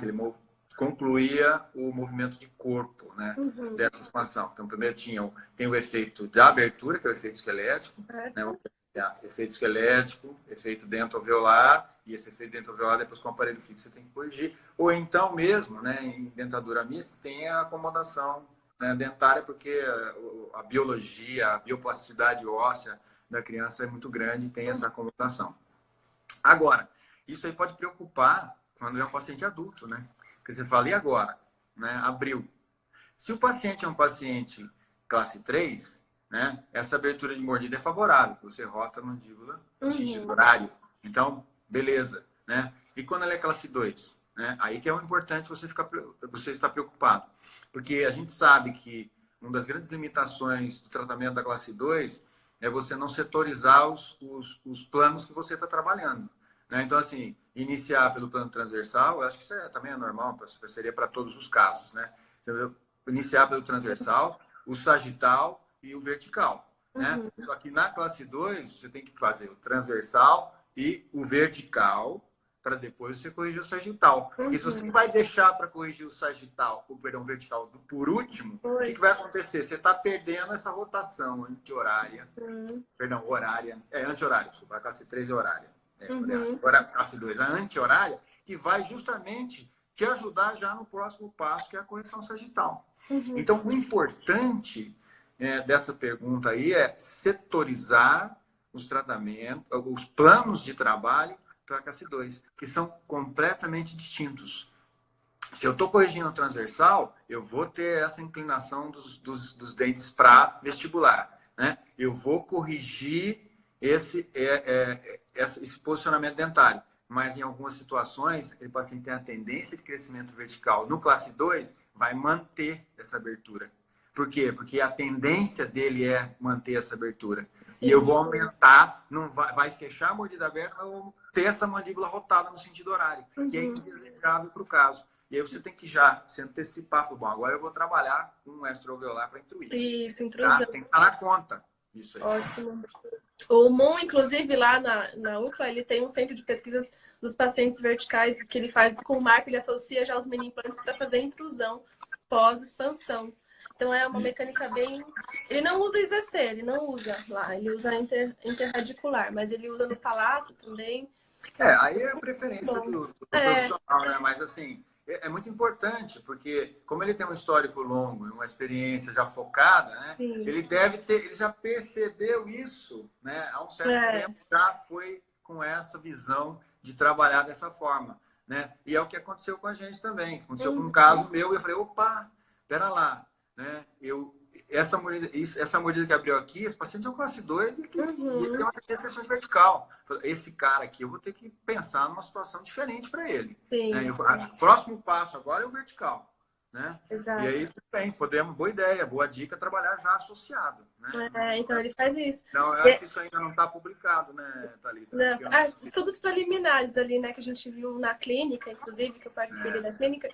concluía o movimento de corpo, né, dessa expansão. Então, primeiro tem o efeito da abertura, que é o efeito esquelético, né, efeito esquelético, efeito dentoalveolar, e esse efeito dentoalveolar, depois com o aparelho fixo, você tem que corrigir. Ou então mesmo, né, em dentadura mista, tem a acomodação, né, dentária, porque a biologia, a bioplasticidade óssea da criança é muito grande e tem essa acomodação. Agora, isso aí pode preocupar quando é um paciente adulto, né? Porque você fala, e agora? Né? Abriu. Se o paciente é um paciente classe 3, né, essa abertura de mordida é favorável, você rota a mandíbula no sentido horário. Então, beleza. Né? E quando ela é classe 2? né? Aí que é o importante você estar preocupado. Porque a gente sabe que uma das grandes limitações do tratamento da classe 2 é você não setorizar os planos que você está trabalhando, né? Então, assim, iniciar pelo plano transversal, eu acho que isso também é normal, seria para todos os casos, né? Entendeu? Iniciar pelo transversal, o sagital e o vertical, né? Só que na classe 2, você tem que fazer o transversal e o vertical, para depois você corrigir o sagital. E se você vai deixar para corrigir o sagital, o vertical por último, o que vai acontecer? Você está perdendo essa rotação anti-horária. Perdão, horária. Anti-horária, desculpa. A classe 3 é horária. Agora a classe 2 é anti-horária, que vai justamente te ajudar já no próximo passo, que é a correção sagital. Então, o importante dessa pergunta aí é setorizar os tratamentos, os planos de trabalho para a classe 2, que são completamente distintos. Se eu estou corrigindo o transversal, eu vou ter essa inclinação dos dentes para vestibular, né? Eu vou corrigir esse posicionamento dentário. Mas em algumas situações, aquele paciente tem a tendência de crescimento vertical. No classe 2, vai manter essa abertura. Por quê? Porque a tendência dele é manter essa abertura. Sim. E eu vou aumentar, não vai fechar a mordida aberta, mas eu vou ter essa mandíbula rotada no sentido horário, que é indesejável para o caso. E aí você tem que já se antecipar. Bom, agora eu vou trabalhar com um extraoveolar para intruir. Isso, intrusão. Tá? Tem que estar na conta. Isso aí. Ótimo. O MUN, inclusive, lá na UCLA, ele tem um centro de pesquisas dos pacientes verticais que ele faz com o marco, ele associa já os mini implantes para fazer intrusão pós-expansão. Então é uma mecânica bem... Ele não usa IZC, ele não usa lá, ele usa interradicular, mas ele usa no palato também. Aí é a preferência do profissional, né? Mas assim, é muito importante, porque como ele tem um histórico longo e uma experiência já focada, né? Sim. Ele já percebeu isso, né? Há um certo tempo já foi com essa visão de trabalhar dessa forma, né? E é o que aconteceu com a gente também. Aconteceu com um caso meu e eu falei, opa, pera lá, né? Essa mordida que abriu aqui, esse paciente é um classe 2 e tem uma tendência vertical. Esse cara aqui, eu vou ter que pensar numa situação diferente para ele. Né? O próximo passo agora é o vertical. Né? Exato. E aí, tudo bem, boa ideia, boa dica, trabalhar já associado. Né? Então ele faz isso. Não, eu acho que isso ainda não está publicado, né, Thalita? Estudos preliminares ali, né, que a gente viu na clínica, inclusive, que eu participei da clínica.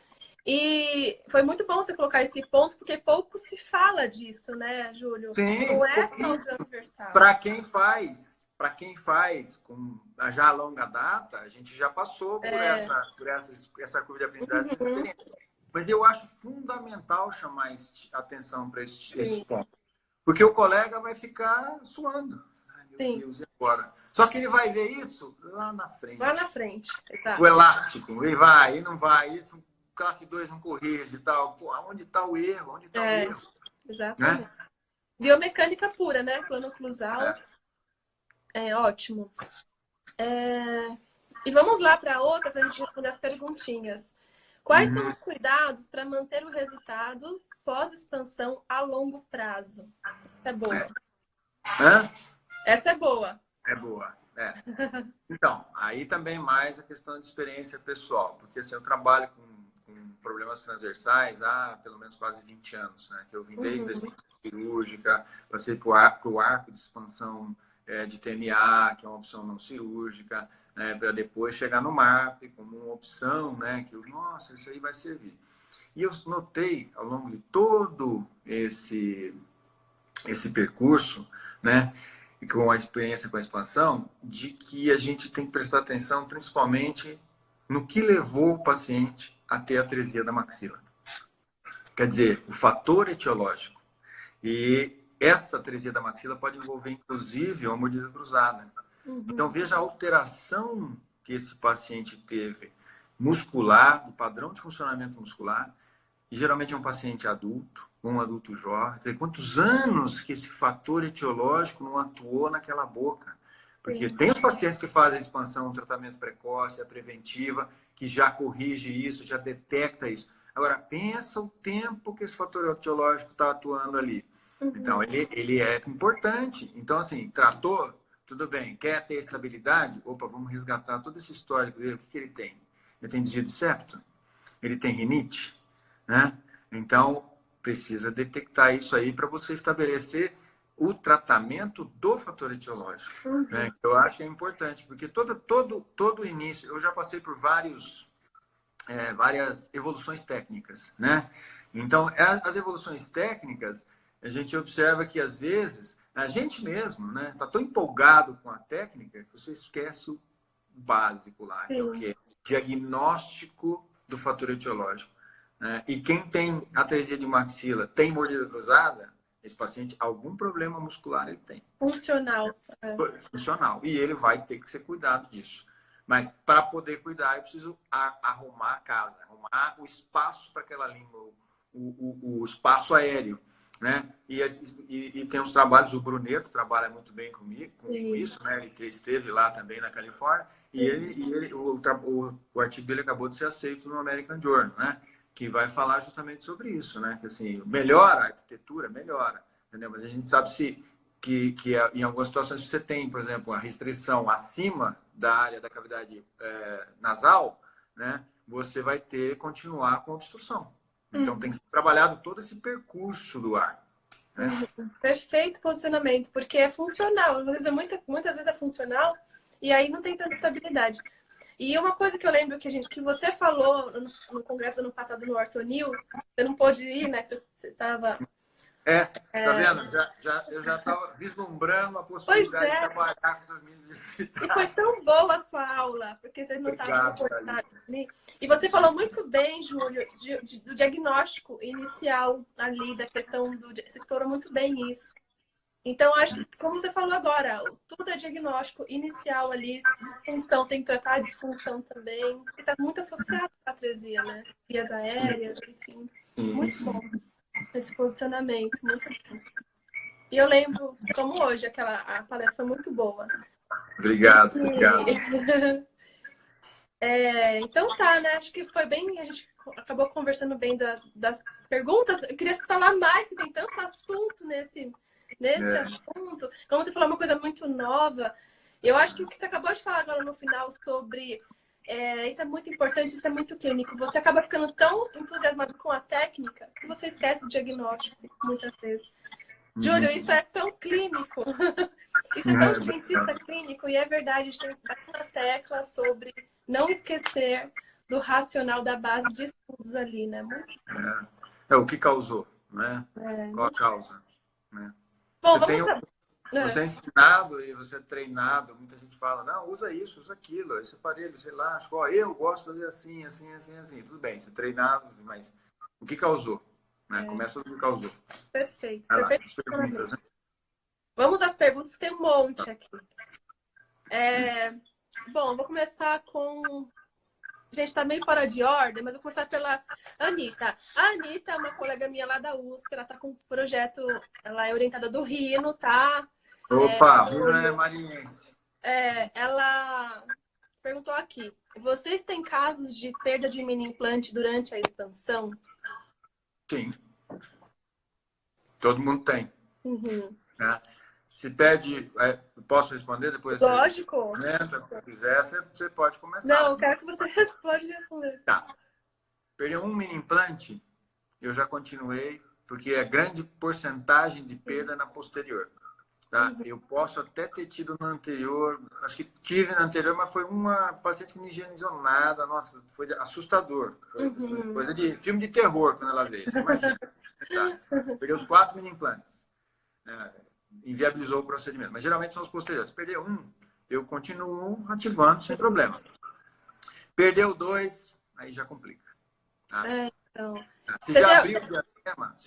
E foi muito bom você colocar esse ponto, porque pouco se fala disso, né, Júlio? Sim, não é só o transversal. Para quem faz com já a longa data, a gente já passou por essa curva de aprendizagem, essa experiência. Mas eu acho fundamental chamar atenção para esse ponto. Porque o colega vai ficar suando. Ai, meu Deus, e agora? Só que ele vai ver isso lá na frente. Lá na frente. Exato. O elástico, ele vai, e não vai, isso... Classe 2 não corrige e tal. Pô, onde está o erro? Onde está o erro? Exatamente. Né? Biomecânica pura, né? Plano oclusal. Ótimo. E vamos lá para outra, para a gente responder as perguntinhas. Quais são os cuidados para manter o resultado pós-expansão a longo prazo? Essa é boa. Essa é boa. É boa. Então, aí também mais a questão de experiência pessoal. Porque assim, eu trabalho com problemas transversais há pelo menos quase 20 anos, né? Que eu vim desde a expansão cirúrgica, passei para o arco de expansão de TMA, que é uma opção não cirúrgica, né? Para depois chegar no MARP como uma opção, né? Que nossa, isso aí vai servir. E eu notei ao longo de todo esse percurso, né? E com a experiência com a expansão, de que a gente tem que prestar atenção principalmente no que levou o paciente a ter a atresia da maxila. Quer dizer, o fator etiológico. E essa atresia da maxila pode envolver, inclusive, uma mordida cruzada. Então, veja a alteração que esse paciente teve muscular, do padrão de funcionamento muscular, e geralmente é um paciente adulto, um adulto jovem. Quer dizer, quantos anos que esse fator etiológico não atuou naquela boca? Porque tem os pacientes que fazem a expansão, um tratamento precoce, a preventiva, que já corrige isso, já detecta isso. Agora, pensa o tempo que esse fator etiológico está atuando ali. Então, ele é importante. Então, assim, tratou, tudo bem. Quer ter estabilidade? Opa, vamos resgatar todo esse histórico dele, o que ele tem. ele tem desvio de septo, ele tem rinite, né? Então, precisa detectar isso aí para você estabelecer o tratamento do fator etiológico, né? Eu acho que é importante, porque todo início, eu já passei por várias evoluções técnicas, né? Então, as evoluções técnicas, a gente observa que, às vezes, a gente mesmo, né, está tão empolgado com a técnica que você esquece o básico lá, que é o quê? Diagnóstico do fator etiológico, né? E quem tem atresia de maxila, tem mordida cruzada, esse paciente, algum problema muscular ele tem. Funcional. Funcional. E ele vai ter que ser cuidado disso. Mas para poder cuidar, eu preciso arrumar a casa, arrumar o espaço para aquela língua, o espaço aéreo, né? E tem os trabalhos, o Bruneto trabalha muito bem comigo, com isso, né? Ele esteve lá também na Califórnia, o artigo dele acabou de ser aceito no American Journal, né? Que vai falar justamente sobre isso, né? Que assim, melhora a arquitetura, melhora, entendeu? Mas a gente sabe que em algumas situações você tem, por exemplo, a restrição acima da área da cavidade nasal, né? Você vai continuar com obstrução. Então tem que ser trabalhado todo esse percurso do ar, né? Perfeito posicionamento, porque é funcional. Às vezes muitas vezes é funcional e aí não tem tanta estabilidade. E uma coisa que eu lembro que você falou no congresso do ano passado no Ortho News, você não pôde ir, né? Você estava... Tá vendo? Eu já estava vislumbrando a possibilidade de trabalhar com essas meninas. E foi tão boa a sua aula, porque você não estava comportado ali. E você falou muito bem, Júlio, do diagnóstico inicial ali, da questão Você explorou muito bem isso. Então, acho que, como você falou agora, tudo é diagnóstico inicial ali, disfunção, tem que tratar a disfunção também, porque está muito associado à atresia, né? Vias aéreas, enfim. Muito bom esse posicionamento, muito bom. E eu lembro, como hoje, a palestra foi muito boa. Obrigado. Então tá, né? Acho que foi bem, a gente acabou conversando bem das perguntas. Eu queria falar mais, que tem tanto assunto nesse assunto. Como você falou, uma coisa muito nova. Eu acho que o que você acabou de falar agora no final sobre... isso é muito importante, isso é muito clínico. Você acaba ficando tão entusiasmado com a técnica que você esquece o diagnóstico, muitas vezes. Júlio, isso é tão clínico. Isso é tão cientista clínico. E é verdade, a gente tem que bater na tecla sobre não esquecer do racional da base de estudos ali, né? O que causou, né? Qual a causa, né? Bom, você é ensinado e você é treinado, muita gente fala, não, usa isso, usa aquilo, esse aparelho, sei lá, eu gosto de fazer assim, assim, assim, assim. Tudo bem, você é treinado, mas o que causou? Né? Começa do que causou. Perfeito. Perguntas, né? Vamos às perguntas, tem um monte aqui. Bom, vou começar com... A gente tá meio fora de ordem, mas eu vou começar pela Anitta. A Anitta é uma colega minha lá da USP, ela tá com um projeto, ela é orientada do Rino, tá? Opa, Rino é marinhense. Ela perguntou aqui, vocês têm casos de perda de mini implante durante a expansão? Sim. Todo mundo tem. Né? Se pede, posso responder depois? Lógico. Se quiser, você pode começar. Não, eu quero que você responda e responder. Tá. Perder um mini implante, eu já continuei, porque é grande porcentagem de perda na posterior. Tá? Eu posso até ter tido no anterior, acho que tive no anterior, mas foi uma paciente que não higienizou nada. Nossa, foi assustador. Foi coisa de filme de terror quando ela veio. Você imagina. Tá? Peguei os 4 mini implantes. Inviabilizou o procedimento. Mas geralmente são os posteriores. Se perder um, eu continuo ativando sem problema. Perdeu 2, aí já complica. Tá? Então... Se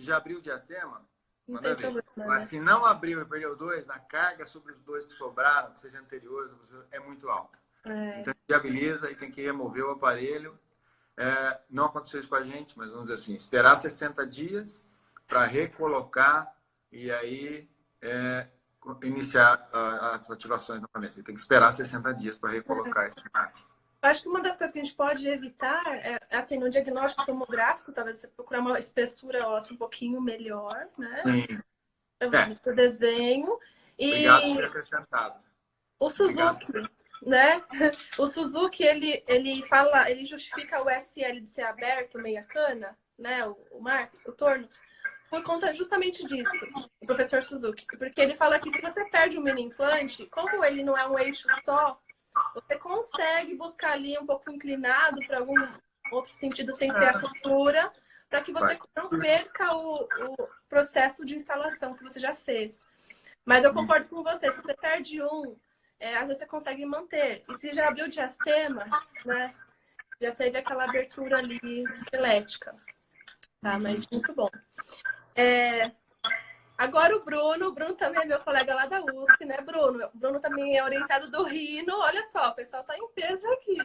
já abriu o diastema, manda ver. Mas se não abriu e perdeu 2, a carga sobre os 2 que sobraram, que sejam anteriores, é muito alta. Então, viabiliza e tem que remover o aparelho. Não aconteceu isso com a gente, mas vamos dizer assim, esperar 60 dias para recolocar e aí iniciar as ativações novamente. Tem que esperar 60 dias para recolocar esse marco. Acho que uma das coisas que a gente pode evitar assim, no diagnóstico tomográfico, talvez você procurar uma espessura óssea um pouquinho melhor, né? Sim. Para você ver o desenho. Obrigado por ter acrescentado. O Suzuki. né? O Suzuki, ele fala, ele justifica o SL de ser aberto, meia cana, né? O torno, por conta justamente disso, o professor Suzuki. Porque ele fala que se você perde o mini implante, como ele não é um eixo só, você consegue buscar ali um pouco inclinado para algum outro sentido sem ser a sutura, para que você não perca o processo de instalação que você já fez. Mas eu concordo com você, se você perde às vezes você consegue manter. E se já abriu o diastema, né? Já teve aquela abertura ali esquelética. Tá, mas muito bom. Agora o Bruno também é meu colega lá da USP, né, Bruno? O Bruno também é orientado do Rino. Olha só, o pessoal tá em peso aqui.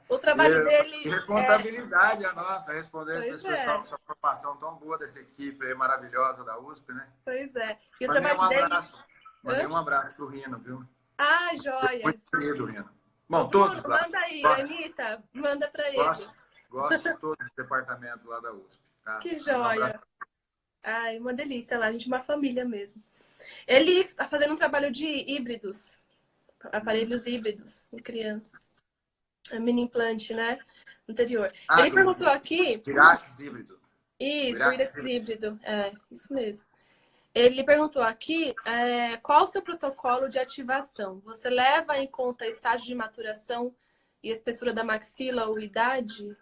O trabalho dele. Que responsabilidade a nossa, responder para esse pessoal com essa formação tão boa dessa equipe aí maravilhosa da USP, né? Pois é. E o Mandei trabalho dele. Mandei um abraço pro Rino, viu? Ah, joia. Muito querido, Rino. Bom, Bruno, todos lá. manda aí, Anitta, manda para ele. Gosto de todos os departamentos lá da USP. Tá? Que joia. Ai, uma delícia lá, a gente é uma família mesmo. Ele está fazendo um trabalho de híbridos, aparelhos híbridos em crianças. Mini implante, né? Anterior. Ele perguntou aqui. Irax híbrido. Isso, o Irax híbrido. É, isso mesmo. Ele perguntou aqui qual o seu protocolo de ativação? Você leva em conta estágio de maturação e espessura da maxila ou idade?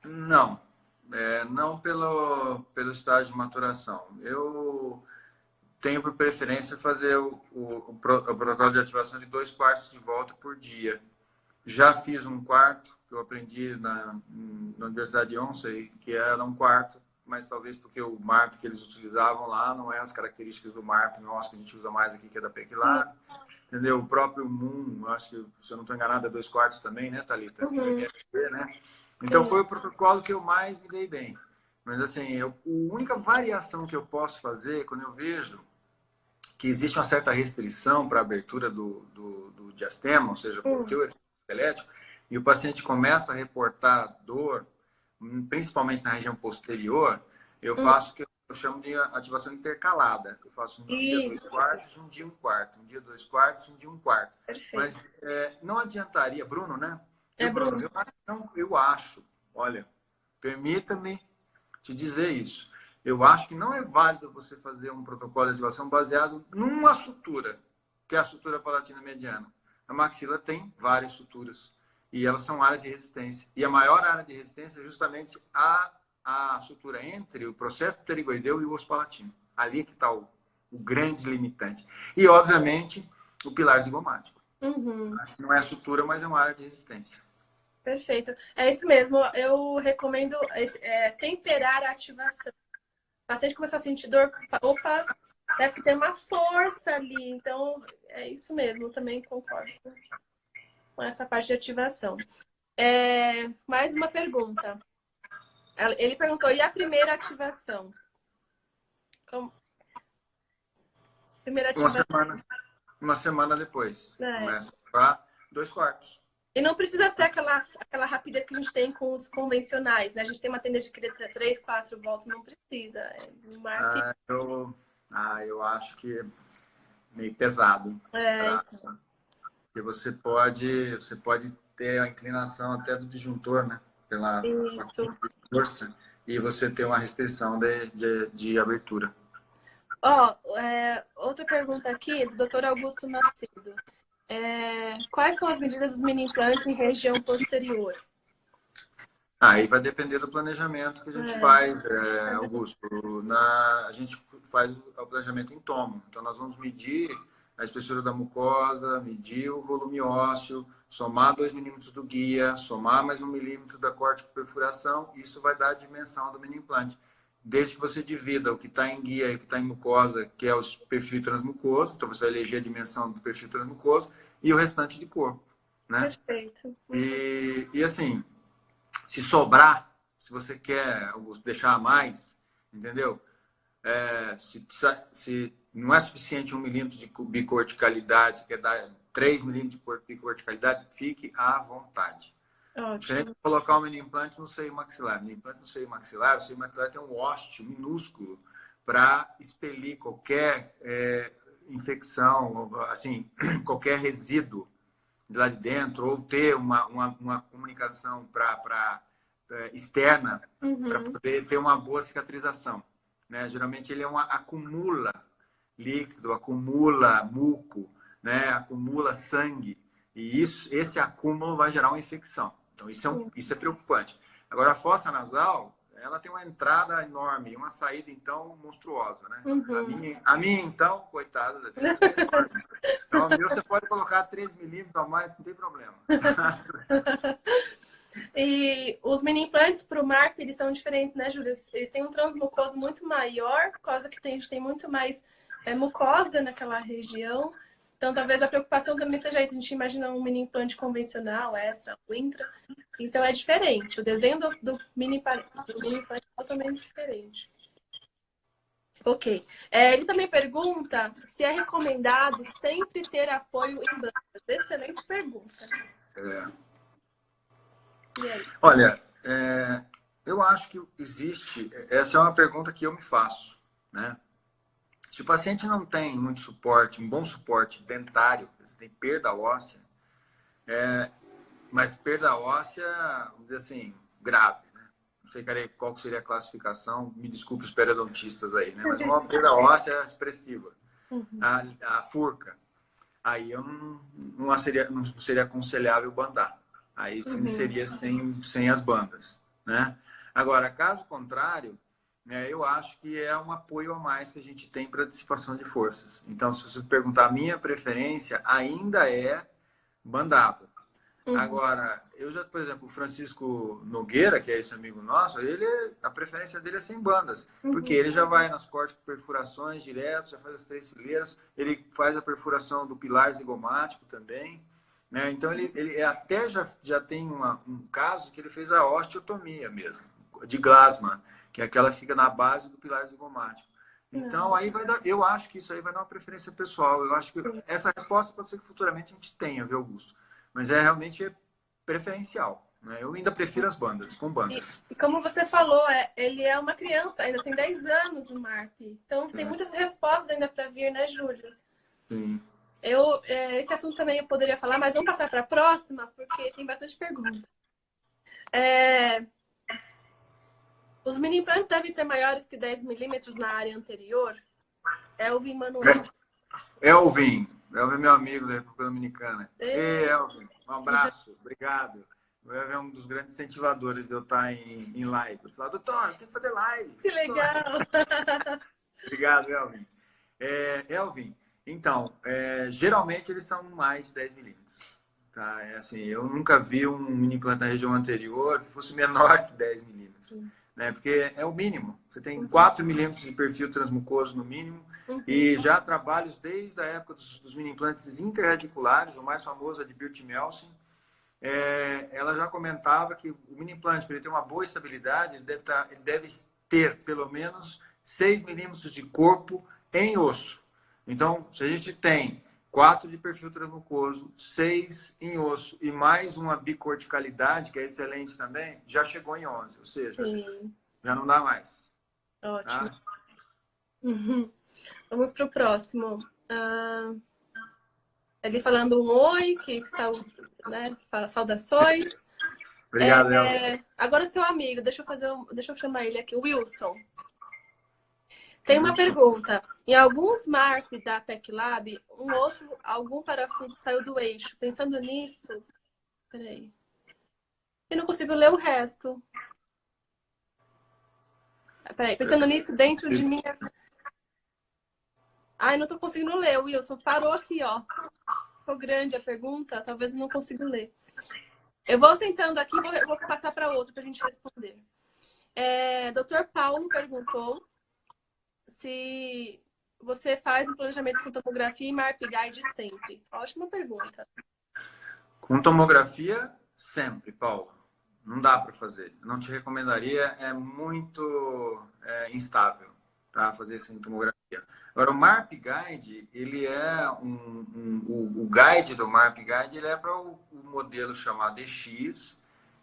Não. Não pelo estágio de maturação. Eu tenho por preferência fazer o protocolo de ativação de 2 quartos de volta por dia. Já fiz 1 quarto, que eu aprendi na Universidade de Onsey, que era 1 quarto, mas talvez porque o MARP que eles utilizavam lá não é as características do MARP nosso que a gente usa mais aqui, que é da Pequilar. Entendeu? O próprio Moon, acho que, se eu não estou enganado, é 2 quartos também, né, Thalita? Né? Então, foi o protocolo que eu mais me dei bem. Mas, assim, a única variação que eu posso fazer, quando eu vejo que existe uma certa restrição para a abertura do diastema, ou seja, porque o efeito esquelético, e o paciente começa a reportar dor, principalmente na região posterior, eu faço o que eu chamo de ativação intercalada. Eu faço um dia 2 quartos, um dia 1 quarto, um dia 2 quartos, um dia 1 quarto. Perfeito. Mas não adiantaria, Bruno, né? Bruno. Eu acho, olha, permita-me te dizer isso. Eu acho que não é válido você fazer um protocolo de ativação baseado numa sutura, que é a sutura palatina mediana. A maxila tem várias suturas e elas são áreas de resistência. E a maior área de resistência é justamente a sutura entre o processo pterigoideu e o osso palatino. Ali é que está o grande limitante. E, obviamente, o pilar zigomático. Não é a sutura, mas é uma área de resistência. Perfeito. É isso mesmo. Eu recomendo temperar a ativação. O paciente começou a sentir dor, opa, deve ter uma força ali. Então, é isso mesmo. Eu também concordo com essa parte de ativação. Mais uma pergunta. Ele perguntou, e a primeira ativação? Primeira ativação. Uma semana depois. Começa para 2 quartos. E não precisa ser aquela rapidez que a gente tem com os convencionais, né? A gente tem uma tendência de querer 3, 4 voltas, não precisa. Eu acho que é meio pesado. Então. Porque você pode ter a inclinação até do disjuntor, né? Pela força. E você ter uma restrição de abertura. Outra pergunta aqui, do Dr. Augusto Macedo. Quais são as medidas dos mini implantes em região posterior? Aí vai depender do planejamento que a gente faz, Augusto. A gente faz o planejamento em tomo. Então, nós vamos medir a espessura da mucosa, medir o volume ósseo, somar 2 milímetros do guia, somar mais 1 milímetro da corticoperfuração. Isso vai dar a dimensão do mini implante. Desde que você divida o que está em guia e o que está em mucosa, que é o perfil transmucoso, então você vai eleger a dimensão do perfil transmucoso, e o restante de corpo. Né? Perfeito. E assim, se sobrar, se você quer deixar mais, entendeu? Se não é suficiente 1 milímetro de bicorticalidade, se quer dar 3 milímetros de bicorticalidade, fique à vontade. Diferente de colocar um mini implante no seio maxilar. Mini implante no seio maxilar, o seio maxilar tem um ósteo minúsculo para expelir qualquer infecção, assim, qualquer resíduo de lá de dentro, ou ter uma comunicação externa para poder ter uma boa cicatrização, né? Geralmente ele acumula líquido, acumula muco, né? Acumula sangue, e esse acúmulo vai gerar uma infecção. Então isso é preocupante. Agora a fossa nasal, ela tem uma entrada enorme e uma saída, então, monstruosa, né? A minha, então, coitada da minha. Então, a minha você pode colocar 3 milímetros a mais, não tem problema. E os mini implantes para o MARP, eles são diferentes, né, Júlia? Eles têm um transmucoso muito maior, por causa que a gente tem muito mais mucosa naquela região. Então, talvez a preocupação também seja isso. A gente imagina um mini implante convencional, extra, ou intra. Então, é diferente. O desenho do mini implante é totalmente diferente. Ok. Ele também pergunta se é recomendado sempre ter apoio em bandas. Excelente pergunta. E aí? Olha, eu acho que existe... Essa é uma pergunta que eu me faço, né? Se o paciente não tem muito suporte, um bom suporte dentário, você tem perda óssea, mas perda óssea, vamos dizer assim, grave, né? Não sei qual seria a classificação, me desculpe os periodontistas aí, né? Mas uma perda óssea expressiva, a furca, aí eu não seria aconselhável bandar. Aí sim seria sem as bandas, né? Agora, caso contrário, eu acho que é um apoio a mais que a gente tem para dissipação de forças. Então, se você perguntar, a minha preferência ainda é bandável. Agora, por exemplo, o Francisco Nogueira, que é esse amigo nosso, a preferência dele é sem bandas, porque ele já vai nas cortes com perfurações direto, já faz as 3 fileiras, ele faz a perfuração do pilar zigomático também, né? Então, ele até já tem um caso que ele fez a osteotomia mesmo, de Glasman, que é aquela que fica na base do pilar zigomático. Então, aí eu acho que isso aí vai dar uma preferência pessoal. Eu acho que essa resposta pode ser que futuramente a gente tenha, viu, Augusto? Mas realmente preferencial, né? Eu ainda prefiro as bandas, com bandas. E como você falou, ele é uma criança, ainda tem 10 anos o MARP. Então, tem muitas respostas ainda para vir, né, Júlio? Sim. Esse assunto também eu poderia falar, mas vamos passar para a próxima, porque tem bastante pergunta. Os mini implantes devem ser maiores que 10 milímetros na área anterior? Elvin Manuel. Elvin, meu amigo da República Dominicana. Ei, Elvin, um abraço, obrigado. O Elvin é um dos grandes incentivadores de eu estar em live. Eu falo, doutor, você tem que fazer live. Que legal! Obrigado, Elvin. Elvin, então, geralmente eles são mais de 10 milímetros. Tá? Assim, eu nunca vi um mini implante na região anterior que fosse menor que 10 milímetros. Né? Porque é o mínimo. Você tem 4 milímetros de perfil transmucoso no mínimo. E já trabalhos desde a época dos mini implantes interradiculares, o mais famoso é de Birch Melson. Ela já comentava que o mini implante, para ele ter uma boa estabilidade, ele deve ter pelo menos 6 milímetros de corpo em osso. Então, se a gente tem 4 de perfil transmucoso, 6 em osso e mais uma bicorticalidade, que é excelente também, já chegou em 11. Ou seja, já não dá mais. Ótimo. Tá? Vamos para o próximo. Ele falando um oi, né? Fala saudações. Obrigado, Elza. Agora o seu amigo, deixa eu chamar ele aqui, Wilson. Tem uma pergunta. Em alguns MARP da PEC Lab, algum parafuso saiu do eixo. Pensando nisso... Peraí. Eu não consigo ler o resto. Peraí. Pensando nisso, dentro de minha... Ai, não tô conseguindo ler, Wilson. Parou aqui, ó. Ficou grande a pergunta. Talvez eu não consiga ler. Eu vou tentando aqui e vou passar para outro para a gente responder. Dr. Paulo perguntou se você faz o planejamento com tomografia e MARP Guide sempre. Ótima pergunta. Com tomografia, sempre, Paulo. Não dá para fazer. Eu não te recomendaria, é muito instável, tá? Fazer sem tomografia. Agora, o MARP Guide, ele é o guide do MARP Guide, ele é para o modelo chamado EX,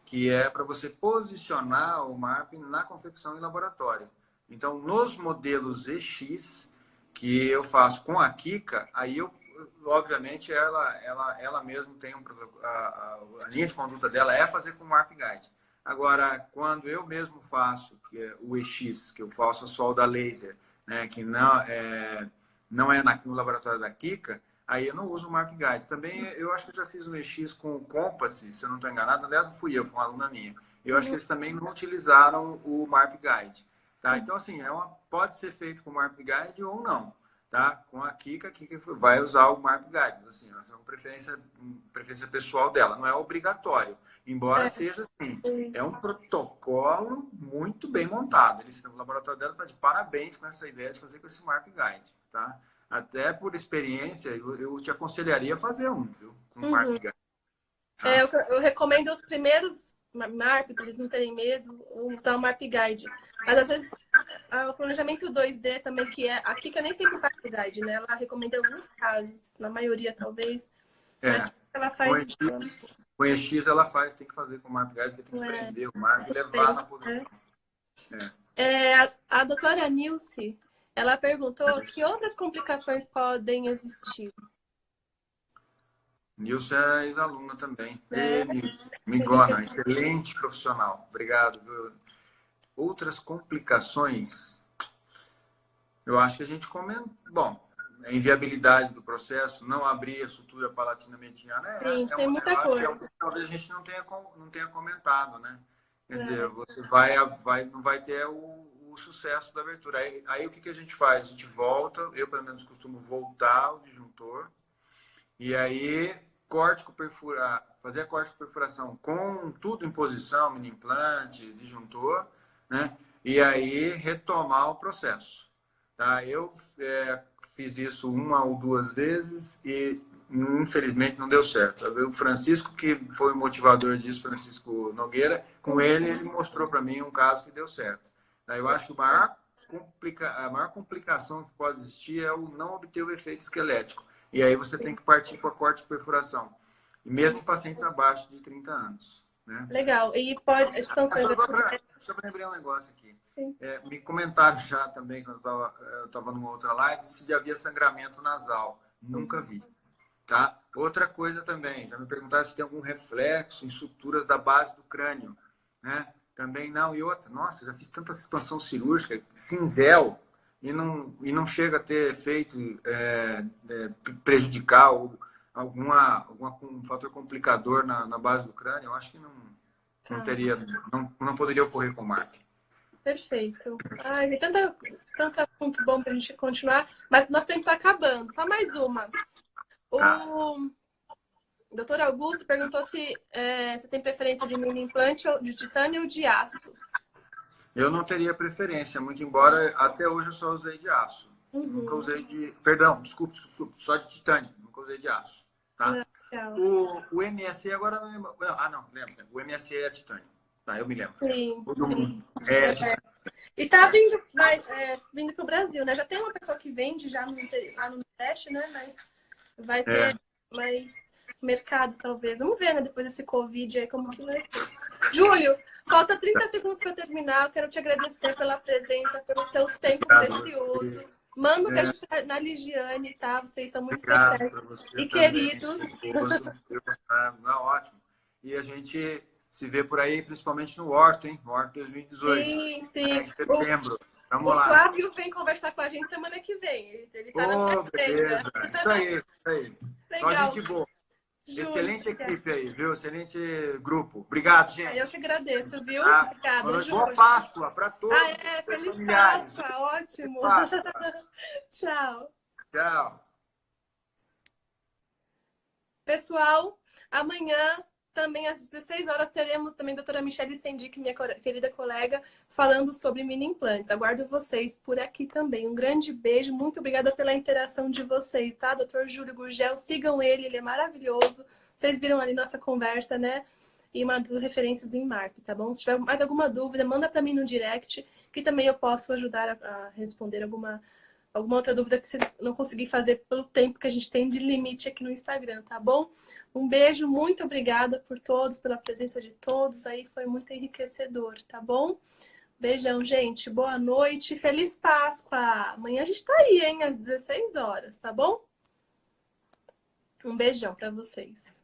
que é para você posicionar o MARP na confecção em laboratório. Então, nos modelos EX, que eu faço com a Kika, aí eu, obviamente, ela mesma tem a linha de conduta dela é fazer com o Marp Guide. Agora, quando eu mesmo faço o EX, que eu faço a solda laser, né, que não é no laboratório da Kika, aí eu não uso o Marp Guide. Também eu acho que eu já fiz um EX com o Compass, se eu não estou enganado. Aliás, não fui eu, foi uma aluna minha. Eu acho que eles também não utilizaram o Marp Guide. Tá? Então, assim, pode ser feito com o Marp Guide ou não. Tá? Com a Kika vai usar o Marp Guide. Assim, essa é uma preferência pessoal dela. Não é obrigatório. Embora seja assim. É um protocolo muito bem montado. O laboratório dela está de parabéns com essa ideia de fazer com esse Marp Guide. Tá? Até por experiência, eu te aconselharia a fazer um, viu? Com o Marp Guide. Tá? Eu recomendo os primeiros Marp, para eles não terem medo, usar o Marp Guide. Mas às vezes o planejamento 2D também, que é a Kika nem sempre faz o guide, né? Ela recomenda em alguns casos, na maioria talvez. Mas ela faz. Com EX ela faz, tem que fazer com o Marp Guide, porque tem que prender o Marp e levar na posição. A doutora Nilce, ela perguntou que outras complicações podem existir. Nilce é ex-aluna também. Migona, excelente profissional. Obrigado. Outras complicações, eu acho que a gente comenta. Bom, a inviabilidade do processo, não abrir a sutura palatina-mediana, tem muita coisa. Que talvez a gente não tenha comentado, né? Quer dizer, você não vai ter o sucesso da abertura. Aí o que a gente faz? A gente volta, eu pelo menos costumo voltar o disjuntor, e aí fazer a corte com perfuração com tudo em posição, mini implante, disjuntor, né? E aí retomar o processo. Tá? Eu fiz isso 1 ou 2 vezes e infelizmente não deu certo. O Francisco, que foi o motivador disso, Francisco Nogueira, com ele mostrou para mim um caso que deu certo. Tá? Eu acho que a maior complicação que pode existir é o não obter o efeito esquelético. E aí você tem que partir para corte de perfuração. E mesmo em pacientes abaixo de 30 anos. Né? Legal. E pode expansões. Deixa eu lembrar um negócio aqui. Me comentaram já também, quando eu estava numa outra live, se havia sangramento nasal. Nunca vi. Tá? Outra coisa também, já me perguntaram se tem algum reflexo em suturas da base do crânio. Né? Também não. E outra, nossa, já fiz tanta expansão cirúrgica, cinzel, e não chega a ter efeito prejudicial algum fator complicador na base do crânio. Eu acho que não poderia ocorrer com o Marp. Perfeito. Ai, tem tanto assunto bom para a gente continuar, mas nosso tempo está acabando. Só mais uma. O Dr. Augusto perguntou se você tem preferência de mini implante, de titânio ou de aço. Eu não teria preferência, muito embora até hoje eu só usei de aço. Nunca usei de... Perdão, desculpe, só de titânio. Nunca usei de aço. Tá? O MSE agora não lembro. Não, lembro. O MSE é titânio. Tá, eu me lembro. Sim. Titânio. E tá vindo para o Brasil, né? Já tem uma pessoa que vende já lá no teste, né? Mas vai ter mais mercado, talvez. Vamos ver, né? Depois desse Covid aí, como que vai ser. Júlio, falta 30 segundos para terminar. Eu quero te agradecer pela presença, pelo seu tempo precioso. Manda um beijo na Ligiane, tá? Vocês são muito especiais e queridos. Ótimo. E a gente se vê por aí, principalmente no Horto, hein? No Horto 2018. Sim. Em setembro. Vamos lá. O Flávio vem conversar com a gente semana que vem. Ele tá na beleza. Isso aí. Legal. Só gente boa. Excelente equipe aí, viu? Excelente grupo. Obrigado, gente. Eu que agradeço, viu? Obrigada, Júlio. Boa Páscoa para todos. Feliz Páscoa. Ótimo. Páscoa. Tchau. Tchau. Pessoal, amanhã, também às 16 horas, teremos também a doutora Michele Sendic, minha querida colega, falando sobre mini implantes. Aguardo vocês por aqui também. Um grande beijo, muito obrigada pela interação de vocês, tá? Doutor Júlio Gurgel, sigam ele é maravilhoso. Vocês viram ali nossa conversa, né? E uma das referências em Marp, tá bom? Se tiver mais alguma dúvida, manda para mim no direct, que também eu posso ajudar a responder alguma outra dúvida que vocês não conseguirem fazer pelo tempo que a gente tem de limite aqui no Instagram, tá bom? Um beijo, muito obrigada por todos, pela presença de todos aí, foi muito enriquecedor, tá bom? Beijão, gente. Boa noite. Feliz Páscoa. Amanhã a gente tá aí, hein? Às 16 horas, tá bom? Um beijão pra vocês.